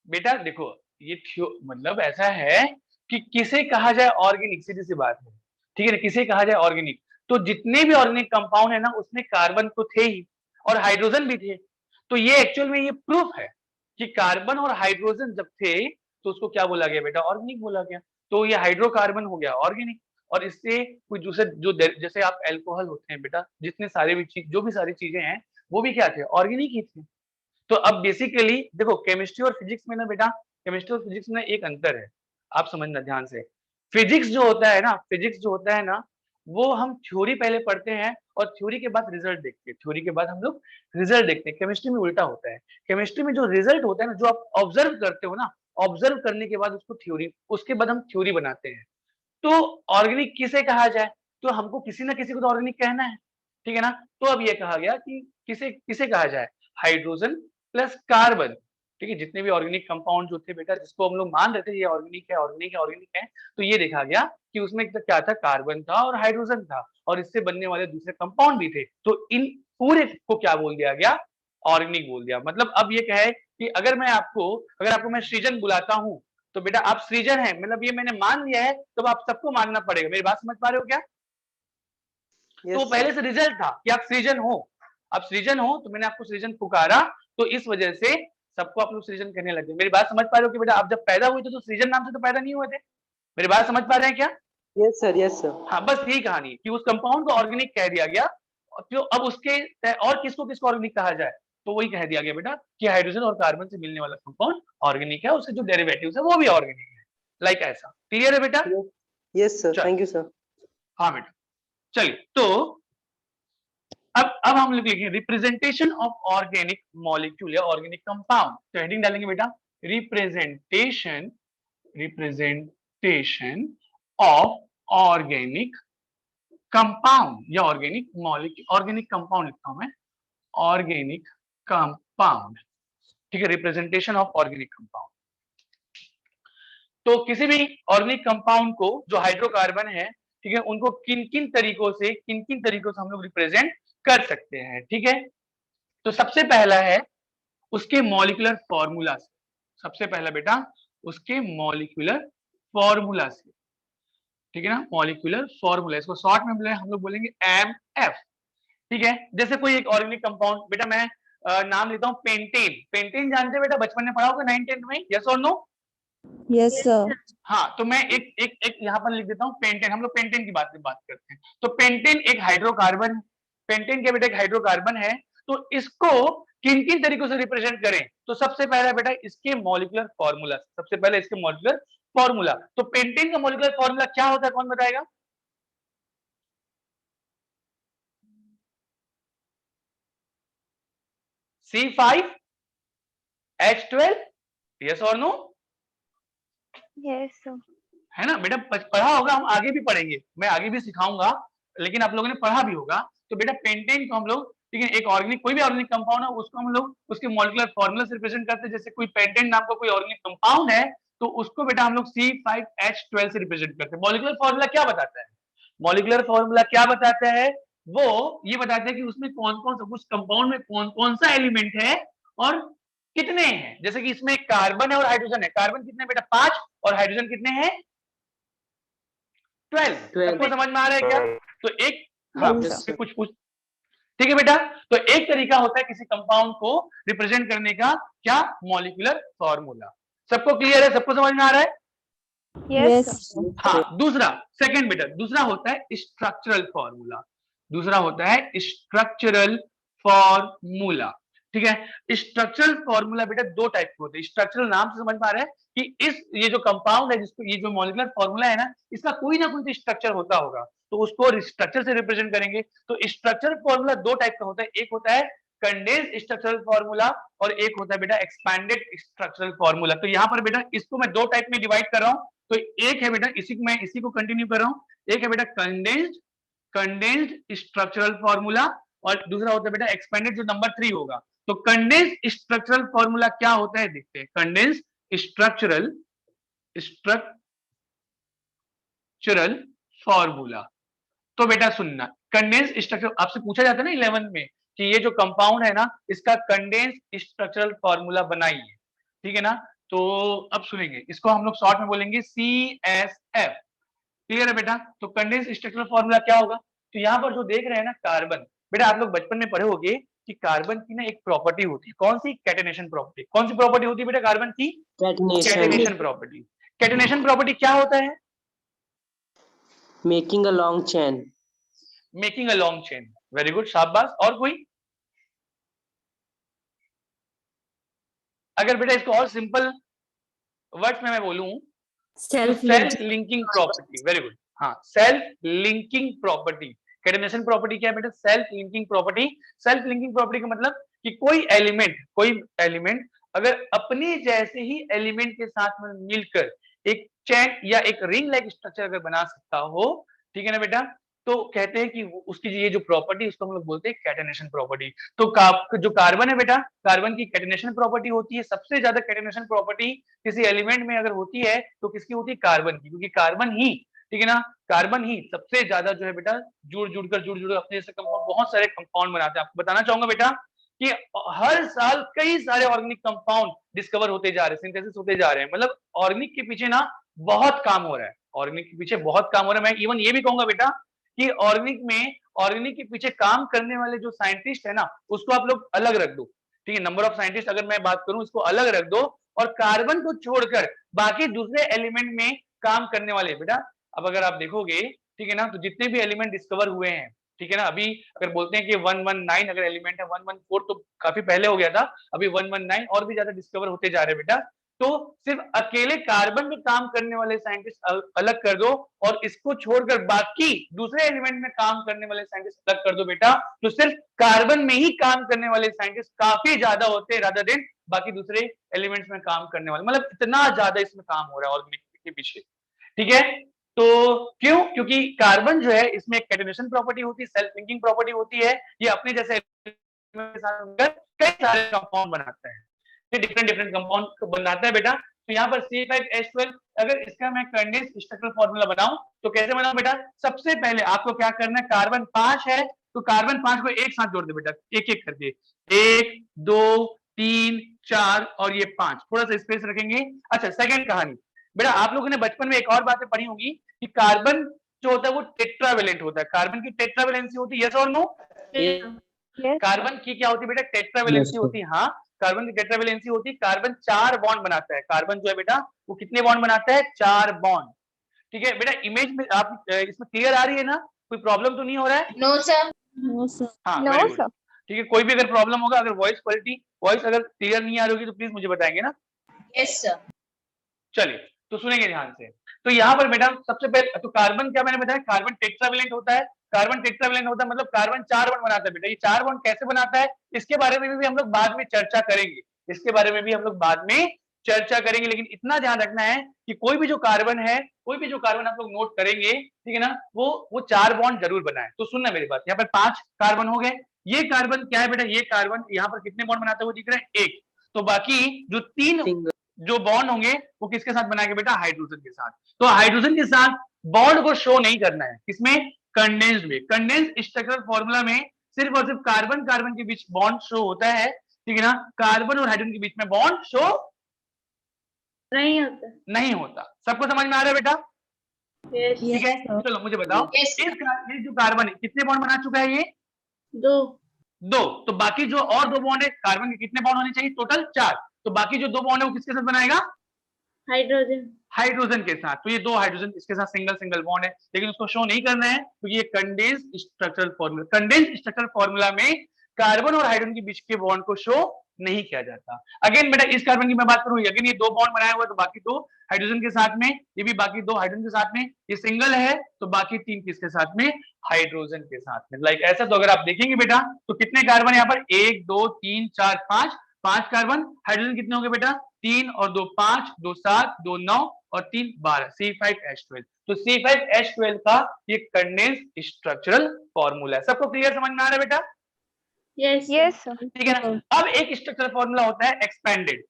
Speaker 1: बेटा देखो, ये मतलब ऐसा है कि किसे कहा जाए ऑर्गेनिक, सीधी सी बात है, ठीक है ना, किसे कहा जाए ऑर्गेनिक। तो जितने भी ऑर्गेनिक कंपाउंड है ना उसमें कार्बन तो थे ही और हाइड्रोजन भी थे। तो ये एक्चुअल में ये प्रूफ है कि कार्बन और हाइड्रोजन जब थे तो उसको क्या बोला गया बेटा? ऑर्गेनिक बोला गया। तो ये हाइड्रोकार्बन हो गया ऑर्गेनिक। और इससे कोई दूसरे जो जैसे आप अल्कोहल होते हैं बेटा, जितने सारे भी चीज, जो भी सारी चीजें हैं वो भी क्या थे? ऑर्गेनिक ही थे। तो अब बेसिकली देखो, केमिस्ट्री और फिजिक्स में ना बेटा, केमिस्ट्री और फिजिक्स में एक अंतर है, आप समझना ध्यान से। फिजिक्स जो होता है ना, फिजिक्स जो होता है ना, वो हम थ्योरी पहले पढ़ते हैं और थ्योरी के बाद रिजल्ट देखते हैं, थ्योरी के बाद हम लोग रिजल्ट देखते हैं। केमिस्ट्री में उल्टा होता है। केमिस्ट्री में जो रिजल्ट होता है ना, जो आप ऑब्जर्व करते हो ना, ऑब्जर्व करने के बाद उसको थ्योरी, उसके बाद हम थ्योरी बनाते हैं। तो ऑर्गेनिक किसे कहा जाए? तो हमको किसी ना किसी को तो ऑर्गेनिक कहना है, ठीक है ना। तो अब ये कहा गया कि किसे किसे कहा जाए? हाइड्रोजन प्लस कार्बन, ठीक है, जितने भी ऑर्गेनिक कंपाउंड जो थे बेटा, जिसको हम लोग मान रहे थे ये ऑर्गेनिक है, ऑर्गेनिक है, ऑर्गेनिक है, तो ये देखा गया कि उसमें क्या था? कार्बन था और हाइड्रोजन था और इससे बनने वाले दूसरे कंपाउंड भी थे। तो इन पूरे को क्या बोल दिया गया? ऑर्गेनिक बोल दिया। मतलब अब ये कहे कि अगर आपको मैं सृजन बुलाता हूँ तो बेटा आप सृजन है, मतलब ये मैंने मान लिया है, तो आप सबको मानना पड़ेगा। मेरी बात समझ पा रहे हो क्या? तो पहले से रिजल्ट था कि आप सृजन हो, आप सृजन हो, तो मैंने आपको सृजन पुकारा, तो इस वजह से सबको आप लोग सृजन करने लगे। मेरी बात समझ पा रहे हो कि बेटा आप जब पैदा हुए थे तो सृजन नाम से तो पैदा नहीं हुए थे। मेरी बात समझ पा रहे हैं क्या?
Speaker 4: Yes sir, yes sir.
Speaker 1: हाँ, बस यही कहानी कि उस कंपाउंड को ऑर्गेनिक कह दिया गया। तो अब उसके और किसको किसको ऑर्गेनिक कहा जाए? तो वही कह दिया गया बेटा कि हाइड्रोजन और कार्बन से मिलने वाला कंपाउंड ऑर्गेनिक है, उसके जो डेरिवेटिव्स है वो भी ऑर्गेनिक है। लाइक ऐसा। क्लियर है बेटा?
Speaker 4: यस सर,
Speaker 1: चल।
Speaker 4: Thank you sir.
Speaker 1: हाँ बेटा, चलिए। तो अब हम लोग लिखेंगे रिप्रेजेंटेशन ऑफ ऑर्गेनिक मॉलिक्यूल या ऑर्गेनिक कंपाउंड। तो हेडिंग डालेंगे बेटा representation, representation of organic compound या ऑर्गेनिक मॉलिक्यूल। ऑर्गेनिक कंपाउंड लिखता हूं मैं, ऑर्गेनिक कंपाउंड, ठीक है, रिप्रेजेंटेशन ऑफ ऑर्गेनिक कंपाउंड। तो किसी भी ऑर्गेनिक कंपाउंड को जो हाइड्रोकार्बन है, ठीक है, उनको किन किन तरीकों से हम लोग रिप्रेजेंट कर सकते हैं, ठीक है। तो सबसे पहला है उसके मॉलिक्यूलर फॉर्मूला से। सबसे पहला बेटा उसके मॉलिक्यूलर फॉर्मूला से, ठीक है ना, मॉलिक्यूलर फॉर्मूला। इसको शॉर्ट में हम लोग बोलेंगे MF, ठीक है। जैसे कोई एक ऑर्गेनिक कंपाउंड, बेटा मैं नाम लेता हूँ पेंटेन। पेंटेन जानते हैं बेटा, बचपन में पढ़ा होगा 9th-10th में, यस और नो?
Speaker 2: Yes, sir.
Speaker 1: हाँ, तो मैं एक यहाँ पर लिख देता हूँ पेंटेन। हम लोग पेंटेन की बात करते हैं। तो पेंटेन एक हाइड्रोकार्बन, पेंटेन के बेटा एक हाइड्रोकार्बन है। तो इसको किन किन तरीकों से रिप्रेजेंट करें? तो सबसे पहला बेटा इसके मॉलिक्यूलर फॉर्मूला, सबसे पहले इसके मॉलिक्यूलर फॉर्मूला। तो पेंटेन का मॉलिक्यूलर फॉर्मूला क्या होता है, कौन बताएगा? C5H12, यस और नो?
Speaker 2: Yes, sir.
Speaker 1: है ना बेटा, पढ़ा होगा, हम आगे भी पढ़ेंगे, मैं आगे भी सिखाऊंगा, लेकिन आप लोगों ने पढ़ा भी होगा। तो बेटा पेंटेन को हम लोग, ठीक है, एक ऑर्गेनिक, कोई भी ऑर्गेनिक कंपाउंड है उसको हम लोग उसके मॉलिक्यूलर फॉर्मूला से रिप्रेजेंट करते हैं। जैसे कोई पेंटेन नाम का कोई ऑर्गेनिक कंपाउंड है तो उसको बेटा हम लोग C5H12 से रिप्रेजेंट करते हैं। मॉलिक्यूलर फॉर्मूला क्या बताता है? मॉलिक्यूलर फॉर्मूला क्या बताता है? वो ये बताता है कि उसमें कौन कौन सा, उस कंपाउंड में कौन कौन सा एलिमेंट है और कितने हैं। जैसे कि इसमें कार्बन है और हाइड्रोजन है। कार्बन कितने बेटा? 5 और हाइड्रोजन कितने हैं? 12। सबको समझ में आ रहा है क्या? तो एक, हाँ, कुछ ठीक है बेटा। तो एक तरीका होता है किसी कंपाउंड को रिप्रेजेंट करने का, क्या? Molecular formula. सबको क्लियर है? सबको समझ में आ रहा है?
Speaker 2: Yes, sir.
Speaker 1: हाँ, दूसरा, सेकंड बेटा, दूसरा होता है स्ट्रक्चरल फॉर्मूला। दूसरा होता है स्ट्रक्चरल फॉर्मूला, ठीक है। स्ट्रक्चरल फॉर्मूला बेटा दो टाइप के होते हैं। स्ट्रक्चरल नाम से समझ में आ रहा है कि ये जो कंपाउंड है, जिसको ये जो मॉलिक्यूलर फॉर्मूला है ना, इसका कोई ना कोई स्ट्रक्चर होता होगा, तो उसको स्ट्रक्चर से रिप्रेजेंट करेंगे। तो स्ट्रक्चरल फॉर्मूला दो टाइप का होता है। एक होता है कंडेंस्ड स्ट्रक्चरल फॉर्मूला और एक होता है बेटा एक्सपैंडेड स्ट्रक्चरल फॉर्मूला। तो यहाँ पर बेटा इसको मैं दो टाइप में डिवाइड कर रहा हूँ। तो एक है बेटा, मैं इसी को कंटिन्यू कर रहा हूं, एक है बेटा कंडेंस्ड स्ट्रक्चरल फॉर्मूला, और दूसरा होता है बेटा एक्सपेंडेड, जो नंबर 3 होगा। तो कंडेंस्ड स्ट्रक्चरल फॉर्मूला क्या होता है देखते हैं। कंडेंस्ड स्ट्रक्चरल फॉर्मूला, तो बेटा सुनना, कंडेंस्ड स्ट्रक्चर आपसे पूछा जाता है ना 11th में कि ये जो कंपाउंड है ना इसका कंडेंस्ड स्ट्रक्चरल फॉर्मूला बनाइए, ठीक है ना। तो अब सुनेंगे इसको, हम लोग शॉर्ट में बोलेंगे CSF। क्लियर है बेटा। तो कंडेंस्ड स्ट्रक्चरल फॉर्मूला क्या होगा, तो यहाँ पर जो देख रहे हैं ना कार्बन, बेटा आप लोग बचपन में पढ़े होंगे कि कार्बन की ना एक प्रॉपर्टी होती है, कौन सी, कैटेनेशन प्रॉपर्टी। कौन सी प्रॉपर्टी होती है बेटा कार्बन की, कैटेनेशन प्रॉपर्टी। कैटेनेशन प्रॉपर्टी क्या होता है,
Speaker 4: making a long chain.
Speaker 1: Making a long chain, very good, शाबाश। और कोई, अगर बेटा इसको और सिंपल वर्ड्स में मैं बोलूं, self linking property, very good. हाँ, self linking property. Catenation property क्या है बेटा, self linking property. Self linking property का मतलब कि कोई एलिमेंट अगर अपने जैसे ही एलिमेंट के साथ में मिलकर एक चैन या एक रिंग लाइक स्ट्रक्चर अगर बना सकता हो, ठीक है ना बेटा, तो कहते हैं कि उसकी ये जो प्रॉपर्टी उसको हम लोग बोलते हैं कैटेनेशन प्रॉपर्टी। तो जो कार्बन है बेटा, कार्बन की कैटेनेशन प्रॉपर्टी होती है, सबसे ज्यादा कैटेनेशन प्रॉपर्टी किसी एलिमेंट में अगर होती है तो किसकी होती है, कार्बन की, क्योंकि कार्बन ही, ठीक है ना, कार्बन ही सबसे ज्यादा जो है बेटा जुड़ जुड़ अपने जैसे कंपाउंड, बहुत सारे कंपाउंड बनाते हैं। आपको बताना चाहूंगा बेटा कि हर साल कई सारे ऑर्गेनिक कंपाउंड डिस्कवर होते जा रहे हैं, सिंथेसिस होते जा रहे हैं। मतलब ऑर्गेनिक के पीछे ना बहुत काम हो रहा है, ऑर्गेनिक के पीछे बहुत काम हो रहा है। मैं इवन ये भी कहूंगा बेटा कि ऑर्गेनिक के पीछे काम करने वाले जो साइंटिस्ट है ना उसको आप लोग अलग रख दो, ठीक है। नंबर ऑफ साइंटिस्ट अगर मैं बात करूं इसको अलग रख दो, और कार्बन को छोड़कर बाकी दूसरे एलिमेंट में काम करने वाले बेटा, अब अगर आप देखोगे, ठीक है ना, तो जितने भी एलिमेंट डिस्कवर हुए हैं, ठीक है ना, अभी अगर बोलते हैं कि 119 अगर एलिमेंट है, 114 तो काफी पहले हो गया था, अभी 119 और भी ज्यादा डिस्कवर होते जा रहे हैं बेटा। तो सिर्फ अकेले कार्बन में काम करने वाले साइंटिस्ट अलग कर दो, और इसको छोड़कर बाकी दूसरे एलिमेंट में काम करने वाले साइंटिस्ट अलग कर दो बेटा, तो सिर्फ कार्बन में ही काम करने वाले साइंटिस्ट काफी ज्यादा होते हैं रादर देन बाकी दूसरे एलिमेंट्स में काम करने वाले। मतलब इतना ज्यादा इसमें काम हो रहा है ऑर्गेनिक के पीछे, ठीक है। तो क्यों, क्योंकि कार्बन जो है इसमें एक कैटेनेशन प्रॉपर्टी होती है, सेल्फ लिंकिंग प्रॉपर्टी होती है, ये अपने जैसे कई सारे कंपाउंड बनाता है, ये डिफरेंट कंपाउंड बनाता है बेटा। तो यहाँ पर C5H12 अगर इसका मैं कंडेंस्ड स्ट्रक्चरल फॉर्मूला बनाऊं तो कैसे बनाऊं बेटा, सबसे पहले आपको क्या करना है, कार्बन 5 है तो कार्बन 5 को एक साथ जोड़ दे बेटा, एक एक करके, 1 2 3 4 और ये 5, थोड़ा सा स्पेस रखेंगे। अच्छा, सेकंड कहानी बेटा, आप लोगों ने बचपन में एक और बातें पढ़ी होंगी कि कार्बन जो होता है वो टेट्रावेलेंट होता है, कार्बन की टेट्रावेलेंसी होती है, यस और नो। कार्बन की क्या होती है बेटा, टेट्रावेलेंसी होती है। हाँ, कार्बन की टेट्रावेलेंसी होती है, कार्बन 4 बॉन्ड बनाता है। कार्बन जो है बेटा वो कितने बॉन्ड बनाता है, 4 बॉन्ड, ठीक है बेटा। इमेज में आप इसमें क्लियर आ रही है ना, कोई प्रॉब्लम तो नहीं हो रहा है।
Speaker 3: No sir.
Speaker 1: हाँ,
Speaker 2: नो
Speaker 1: वेरी गुड,
Speaker 2: सर।
Speaker 1: ठीक है। कोई भी अगर प्रॉब्लम होगा, अगर वॉइस अगर क्लियर नहीं आ रही होगी तो प्लीज मुझे बताएंगे ना।
Speaker 3: Yes sir.
Speaker 1: चलिए, तो सुनेंगे ध्यान से। तो यहाँ पर बेटा सबसे पहले तो कार्बन क्या मैंने बताया, कार्बन टेट्रावेलेंट होता है। कार्बन टेट्रावेलेंट होता है मतलब कार्बन 4 बॉन्ड बनाता है बेटा। ये 4 बॉन्ड कैसे बनाता है इसके बारे में भी हम लोग बाद में चर्चा करेंगे, इसके बारे में भी हम लोग बाद में चर्चा करेंगे। लेकिन इतना ध्यान रखना है कि कोई भी जो कार्बन है, कोई भी जो कार्बन आप लोग नोट करेंगे, ठीक है ना, वो 4 बॉन्ड जरूर बनाए। तो सुनना मेरी बात, यहाँ पर 5 कार्बन हो गए। ये कार्बन क्या है बेटा, ये कार्बन यहाँ पर कितने बॉन्ड बनाता है वो दिख रहा है, 1। तो बाकी जो 3 जो बॉन्ड होंगे वो किसके साथ बनाएंगे बेटा, हाइड्रोजन के साथ। तो हाइड्रोजन के साथ बॉन्ड को शो नहीं करना है, किसमें, कंडेंस्ड में। कंडेंस्ड स्ट्रक्चरल फॉर्मूला में सिर्फ और सिर्फ कार्बन कार्बन के बीच बॉन्ड शो होता है, ठीक है ना, कार्बन और हाइड्रोजन के बीच में बॉन्ड शो नहीं होता। सबको समझ में आ रहा है बेटा,
Speaker 3: यस।
Speaker 1: ठीक है। चलो मुझे बताओ,
Speaker 3: Yes.
Speaker 1: ये जो कार्बन है कितने बॉन्ड बना चुका है, ये 2। तो बाकी जो और 2 बॉन्ड है, कार्बन के कितने बॉन्ड होने चाहिए, टोटल 4। तो बाकी जो 2 बॉन्ड है वो किसके साथ बनाएगा, हाइड्रोजन के साथ। तो ये 2 हाइड्रोजन इसके साथ सिंगल बॉन्ड है, लेकिन उसको शो नहीं करना है क्योंकि ये कंडेंस्ड स्ट्रक्चरल फॉर्मूला में कार्बन और हाइड्रोजन के बीच के बॉन्ड को शो नहीं किया जाता। अगेन बेटा इस कार्बन की मैं बात करूं, अगेन ये 2 बॉन्ड बनाया हुआ है तो बाकी 2 हाइड्रोजन के साथ में, ये भी बाकी 2 हाइड्रोजन के साथ में, ये सिंगल है तो बाकी 3 किसके साथ में, हाइड्रोजन के साथ में। लाइक ऐसा। तो अगर आप देखेंगे बेटा तो कितने कार्बन यहाँ पर, 1 2 3 4 5 कार्बन। हाइड्रोजन कितने होंगे बेटा, 3 और 2 5, 2 7, 2 9 और 3 12 C5H12। तो C5H12 का ये कंडेंस स्ट्रक्चरल फॉर्मूला है। सबको क्लियर समझ में आ रहा है बेटा?
Speaker 3: Yes.
Speaker 2: Yes, sir.
Speaker 1: ठीक है ना। अब एक स्ट्रक्चरल फॉर्मूला होता है expanded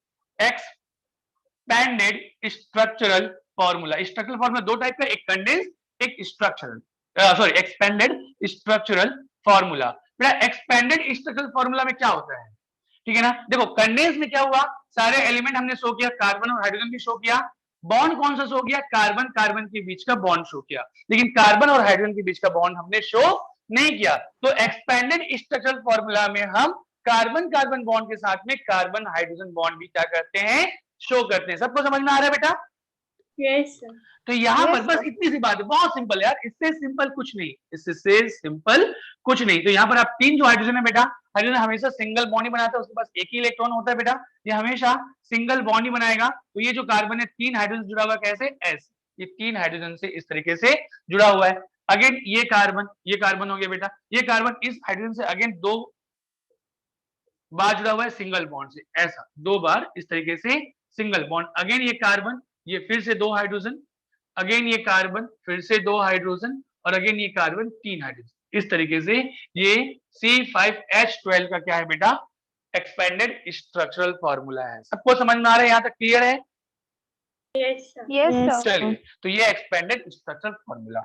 Speaker 1: structural formula. Structural formula दो टाइप का, एक कंडेंस एक structural, sorry expanded structural formula. बेटा एक्सपेंडेड स्ट्रक्चरल फॉर्मूला में क्या होता है? ठीक है ना, देखो कंडेंस में क्या हुआ, सारे एलिमेंट हमने शो किया, कार्बन और हाइड्रोजन भी शो किया, बॉन्ड कौन सा शो किया, कार्बन कार्बन के बीच का बॉन्ड शो किया, लेकिन कार्बन और हाइड्रोजन के बीच का बॉन्ड हमने शो नहीं किया। तो एक्सपेंडेड स्ट्रक्चरल फॉर्मूला में हम कार्बन कार्बन बॉन्ड के साथ में कार्बन हाइड्रोजन बॉन्ड भी क्या करते हैं, शो करते हैं। सबको समझ में आ रहा है बेटा?
Speaker 3: Yes.
Speaker 1: तो यहाँ
Speaker 2: Yes,
Speaker 1: पर बस
Speaker 2: sir.
Speaker 1: इतनी सी बात है, बहुत सिंपल है यार, इससे सिंपल कुछ नहीं, इससे सिंपल कुछ नहीं। तो यहाँ पर आप 3 जो हाइड्रोजन है बेटा, हाइड्रोजन हमेशा सिंगल बॉन्ड ही बनाता है, उसके पास एक ही इलेक्ट्रॉन होता है बेटा, ये हमेशा सिंगल बॉन्ड ही बनाएगा। तो ये जो कार्बन है 3 हाइड्रोजन जुड़ा हुआ कैसे, एस, ये 3 हाइड्रोजन से इस तरीके से जुड़ा हुआ है। अगेन ये कार्बन हो गया बेटा, ये कार्बन इस हाइड्रोजन से अगेन 2 बार जुड़ा हुआ है सिंगल बॉन्ड से, ऐसा 2 बार इस तरीके से सिंगल बॉन्ड। अगेन ये कार्बन, ये फिर से 2 हाइड्रोजन, अगेन ये कार्बन, फिर से 2 हाइड्रोजन, और अगेन ये कार्बन 3 हाइड्रोजन। इस तरीके से ये C5H12 का क्या है बेटा, एक्सपेंडेड स्ट्रक्चरल फॉर्मूला है। सबको समझ में आ रहा है, यहां तक क्लियर है?
Speaker 3: Yes. Sir.
Speaker 2: Yes, sir.
Speaker 1: चलिए, तो ये एक्सपेंडेड स्ट्रक्चरल फॉर्मूला।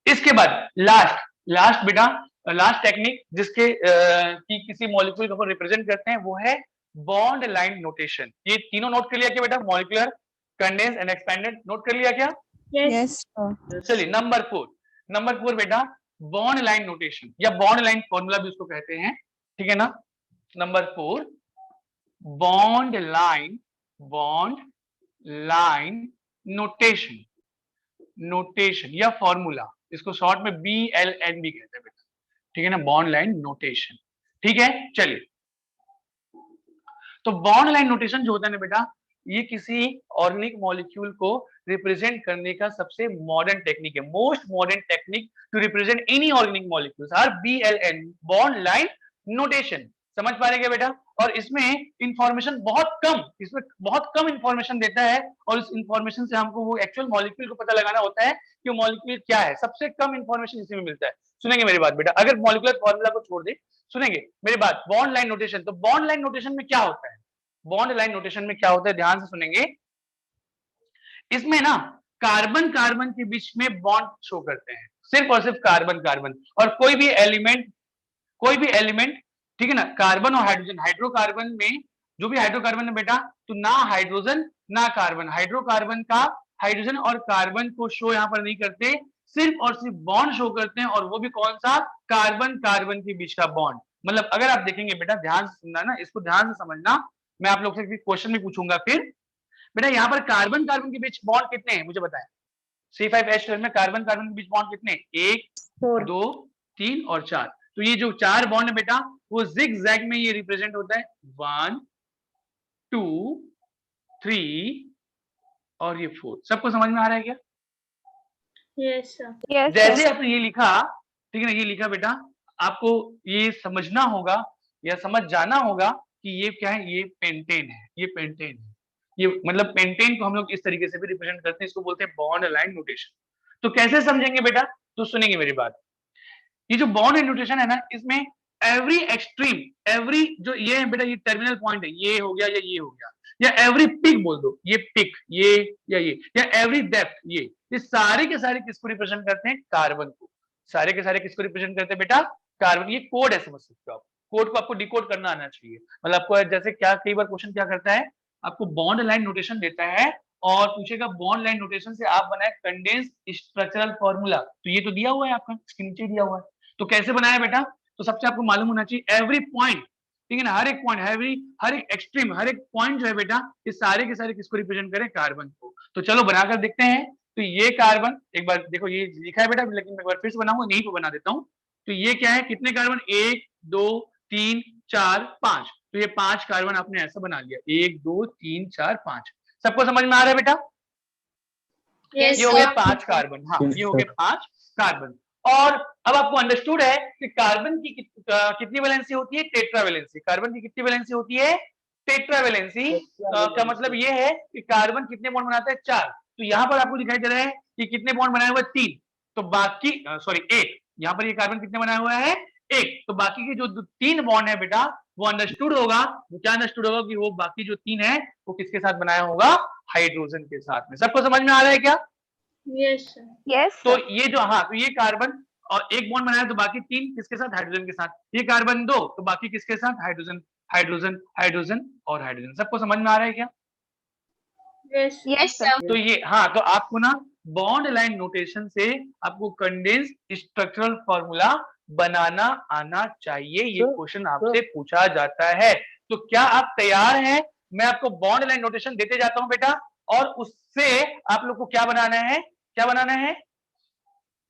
Speaker 1: इसके बाद लास्ट बेटा, लास्ट टेक्निक जिसके की किसी मॉलिक्यूल को रिप्रेजेंट करते हैं वो है बॉन्ड लाइन नोटेशन। ये तीनों नोट कर लिया क्या बेटा, molecular, condense and expanded, note कर लिया क्या?
Speaker 3: Yes.
Speaker 1: चलिए नंबर 4 बेटा, बॉन्ड लाइन नोटेशन या बॉन्ड लाइन फॉर्मूला भी उसको कहते हैं, ठीक है ना। नंबर 4 बॉन्ड लाइन नोटेशन या फॉर्मूला, इसको शॉर्ट में BLN भी कहते हैं बेटा, ठीक है ना, बॉन्ड लाइन नोटेशन। ठीक है, चलिए, तो बॉन्ड लाइन नोटेशन जो होता है ना बेटा, ये किसी ऑर्गेनिक मॉलिक्यूल को रिप्रेजेंट करने का सबसे मॉडर्न टेक्निक है, most modern technique to represent any organic molecules are BLN, bond line notation. समझ पा रहे क्या बेटा? और इसमें इंफॉर्मेशन बहुत कम इंफॉर्मेशन देता है, और इस इंफॉर्मेशन से हमको वो एक्चुअल मॉलिक्यूल को पता लगाना होता है कि वो मॉलिक्यूल क्या है। सबसे कम इंफॉर्मेशन इसी में मिलता है। सुनेंगे मेरी बात बेटा, अगर मॉलिक्यूलर फॉर्मूला को छोड़ दे, सुनेंगे मेरी बात। बॉन्ड लाइन नोटेशन, तो बॉन्ड लाइन नोटेशन में क्या होता है, बॉन्ड लाइन नोटेशन में क्या होता है, ध्यान से सुनेंगे। इसमें ना कार्बन कार्बन के बीच में बॉन्ड शो करते हैं, सिर्फ और सिर्फ कार्बन कार्बन, और कोई भी एलिमेंट, ठीक है ना, कार्बन और हाइड्रोजन, हाइड्रोकार्बन में जो भी हाइड्रोकार्बन है बेटा, तो ना हाइड्रोजन ना कार्बन, हाइड्रोकार्बन का हाइड्रोजन और कार्बन को शो यहाँ पर नहीं करते, सिर्फ और सिर्फ बॉन्ड शो करते हैं, और वो भी कौन सा, कार्बन कार्बन के बीच का बॉन्ड। मतलब अगर आप देखेंगे बेटा, ध्यान से सुनना ना, इसको ध्यान से समझना, मैं आप लोग से क्वेश्चन भी पूछूंगा फिर बेटा। यहाँ पर कार्बन कार्बन के बीच बॉन्ड कितने हैं मुझे बताएं, C5H12 में कार्बन कार्बन के बीच बॉन्ड कितने, 1 2 3 और 4। तो ये जो 4 बॉन्ड है बेटा, वो जिग-जैग में ये रिप्रेजेंट होता है, 1 2 3 और ये 4। सबको समझ में आ रहा है क्या?
Speaker 3: Yes. Sir.
Speaker 2: Yes,
Speaker 1: जैसे
Speaker 2: sir.
Speaker 1: आपने ये लिखा, ठीक है ना, ये लिखा बेटा, आपको ये समझना होगा या समझ जाना होगा कि ये क्या है, ये पेंटेन है, ये पेंटेन है, ये मतलब पेंटेन को हम लोग इस तरीके से भी रिप्रेजेंट करते हैं, इसको बोलते हैं बॉन्ड लाइन नोटेशन। तो कैसे समझेंगे बेटा, तो सुनेंगे मेरी बात। ये जो बॉन्ड लाइन नोटेशन है ना, इसमें एवरी एक्सट्रीम, एवरी जो ये है बेटा, ये टर्मिनल पॉइंट है, ये हो गया या ये हो गया, या एवरी पिक बोल दो, ये पिक, ये या ये, या एवरी डेप्थ, ये सारे के सारे किसको रिप्रेजेंट करते हैं, कार्बन को। सारे के सारे किसको रिप्रेजेंट करते हैं बेटा, कार्बन। ये कोड है, समझ सकते हो आप, कोड को आपको डिकोड करना आना चाहिए। मतलब आपको जैसे क्या, कई बार क्वेश्चन क्या करता है, आपको बॉन्ड लाइन नोटेशन देता है और पूछेगा बॉन्ड लाइन नोटेशन से आप बनाए कंडेंस स्ट्रक्चरल फॉर्मूला, तो ये तो दिया हुआ है आपका, इसके नीचे दिया हुआ है, तो कैसे बनाया बेटा, तो सबसे आपको मालूम होना चाहिए एवरी पॉइंट, ठीक है ना, हर एक पॉइंट, हर एक एक्सट्रीम, हर एक पॉइंट जो है बेटा, ये सारे के सारे किसको रिप्रेजेंट करें, कार्बन को। तो चलो बनाकर देखते हैं। तो ये कार्बन, एक बार देखो ये लिखा है बेटा, लेकिन मैं एक बार फिर से बनाऊंगा, यहीं पे बना देता हूँ। तो ये क्या है, कितने कार्बन, 1 2 3 4 5, तो ये 5 कार्बन आपने ऐसा बना लिया, 1 2 3 4 5। सबको समझ में आ रहा है बेटा?
Speaker 3: Yes.
Speaker 1: ये हो गया
Speaker 3: Sir.
Speaker 1: 5 कार्बन, हाँ ये हो गया 5 कार्बन। और अब आपको अंडरस्टूड है कि कार्बन की कितनी वैलेंसी होती है, टेट्रावैलेंसी। कार्बन की कितनी वैलेंसी होती है, टेट्रावैलेंसी। का मतलब ये है कि कार्बन कितने बॉन्ड बनाता है, 4, तो यहाँ पर आपको दिखाई दे रहा है कि कितने बॉन्ड बनाए हुए 3, तो बाकी सॉरी 1, यहाँ पर ये कार्बन कितने बनाया हुआ है 1, तो बाकी के जो 3 बॉन्ड है बेटा वो अंडरस्टूड होगा, वो क्या अंडरस्टूड होगा कि वो बाकी जो 3 है वो किसके साथ बनाया होगा, हाइड्रोजन के साथ में। सबको समझ में आ रहा है क्या?
Speaker 3: Yes, sir.
Speaker 2: Yes,
Speaker 1: तो
Speaker 2: sir.
Speaker 1: ये जो हाँ, तो ये कार्बन और एक बॉन्ड बनाया तो बाकी 3 किसके साथ, हाइड्रोजन के साथ, ये कार्बन 2 तो बाकी किसके साथ, हाइड्रोजन हाइड्रोजन हाइड्रोजन और हाइड्रोजन। सबको समझ में आ रहा है क्या?
Speaker 3: Yes.
Speaker 2: Yes, sir.
Speaker 1: तो ये हाँ, तो आपको ना बॉन्ड लाइन नोटेशन से आपको कंडेंस स्ट्रक्चरल फॉर्मूला बनाना आना चाहिए, ये
Speaker 4: Sir,
Speaker 1: क्वेश्चन आपसे पूछा जाता है। तो क्या आप तैयार हैं? मैं आपको बॉन्ड लाइन नोटेशन देते जाता हूं बेटा, और उससे आप लोग को क्या बनाना है, क्या बनाना है,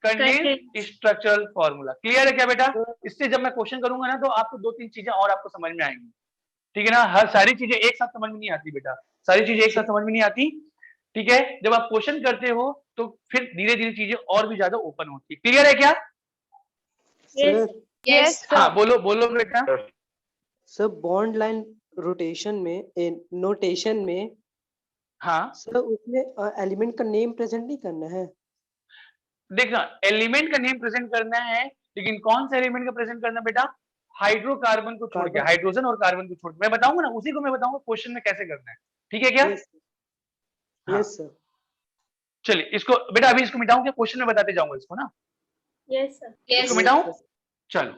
Speaker 1: कंडेंस स्ट्रक्चरल फॉर्मूला। क्लियर है क्या बेटा? इससे जब मैं क्वेश्चन करूंगा ना तो आपको 2-3 चीजें और आपको समझ में आएंगी, ठीक है ना? हर सारी चीजें एक साथ समझ में नहीं आती बेटा, सारी चीजें एक साथ समझ में नहीं आती, ठीक है? जब आप क्वेश्चन करते हो तो फिर धीरे धीरे चीजें और भी ज्यादा ओपन होती है। क्लियर है क्या?
Speaker 3: Yes.
Speaker 4: Sir
Speaker 2: Yes, sir.
Speaker 1: हाँ बोलो बोलो बेटा।
Speaker 4: सर बॉन्ड लाइन रोटेशन में नोटेशन में
Speaker 1: हाँ
Speaker 4: सर उसमें एलिमेंट का नेम प्रेजेंट नहीं करना है।
Speaker 1: देखना, एलिमेंट का नेम प्रेजेंट करना है, लेकिन कौन सा एलिमेंट का प्रेजेंट करना बेटा, हाइड्रोकार्बन को छोड़ के,
Speaker 4: कार्बन।
Speaker 1: हाइड्रोजन और कार्बन को छोड़ के। मैं बताऊंगा ना, उसी को मैं बताऊंगा क्वेश्चन में कैसे करना है, ठीक है क्या?
Speaker 4: यस
Speaker 1: हाँ।
Speaker 4: Yes sir.
Speaker 1: चलिए इसको बेटा अभी इसको मिटाऊं क्या, क्वेश्चन में बताते जाऊंगा इसको ना,
Speaker 3: Yes, sir.
Speaker 1: इसको मिटाऊं? चलो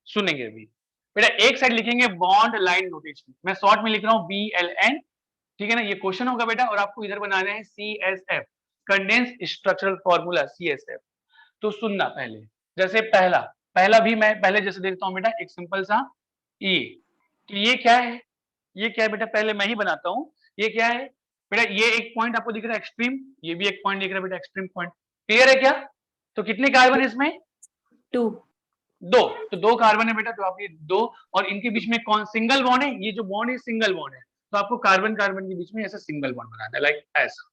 Speaker 1: सुनेंगे अभी बेटा, एक साइड लिखेंगे बॉन्ड लाइन नोटेशन, मैं शॉर्ट में लिख रहा हूँ BLN, ठीक है ना? ये क्वेश्चन होगा बेटा, और आपको इधर बनाना है CSF, condense structural formula CSF। तो सुनना पहले, जैसे पहला पहला भी मैं पहले जैसे देखता हूँ बेटा, एक सिंपल सा ये, तो ये क्या है, ये क्या है बेटा, पहले मैं ही बनाता हूँ। ये क्या है बेटा, ये एक पॉइंट आपको दिख रहा है एक्सट्रीम, ये भी एक पॉइंट दिख रहा है बेटा एक्सट्रीम पॉइंट। क्लियर है क्या? तो कितने कार्बन इसमें,
Speaker 4: 2
Speaker 1: 2, तो 2 कार्बन है बेटा, तो आप ये 2, और इनके बीच में कौन सिंगल बॉन्ड है, ये जो बॉन्ड है सिंगल बॉन्ड है, तो आपको कार्बन कार्बन के बीच में ऐसा सिंगल बॉन्ड बनाना है, लाइक ऐसा।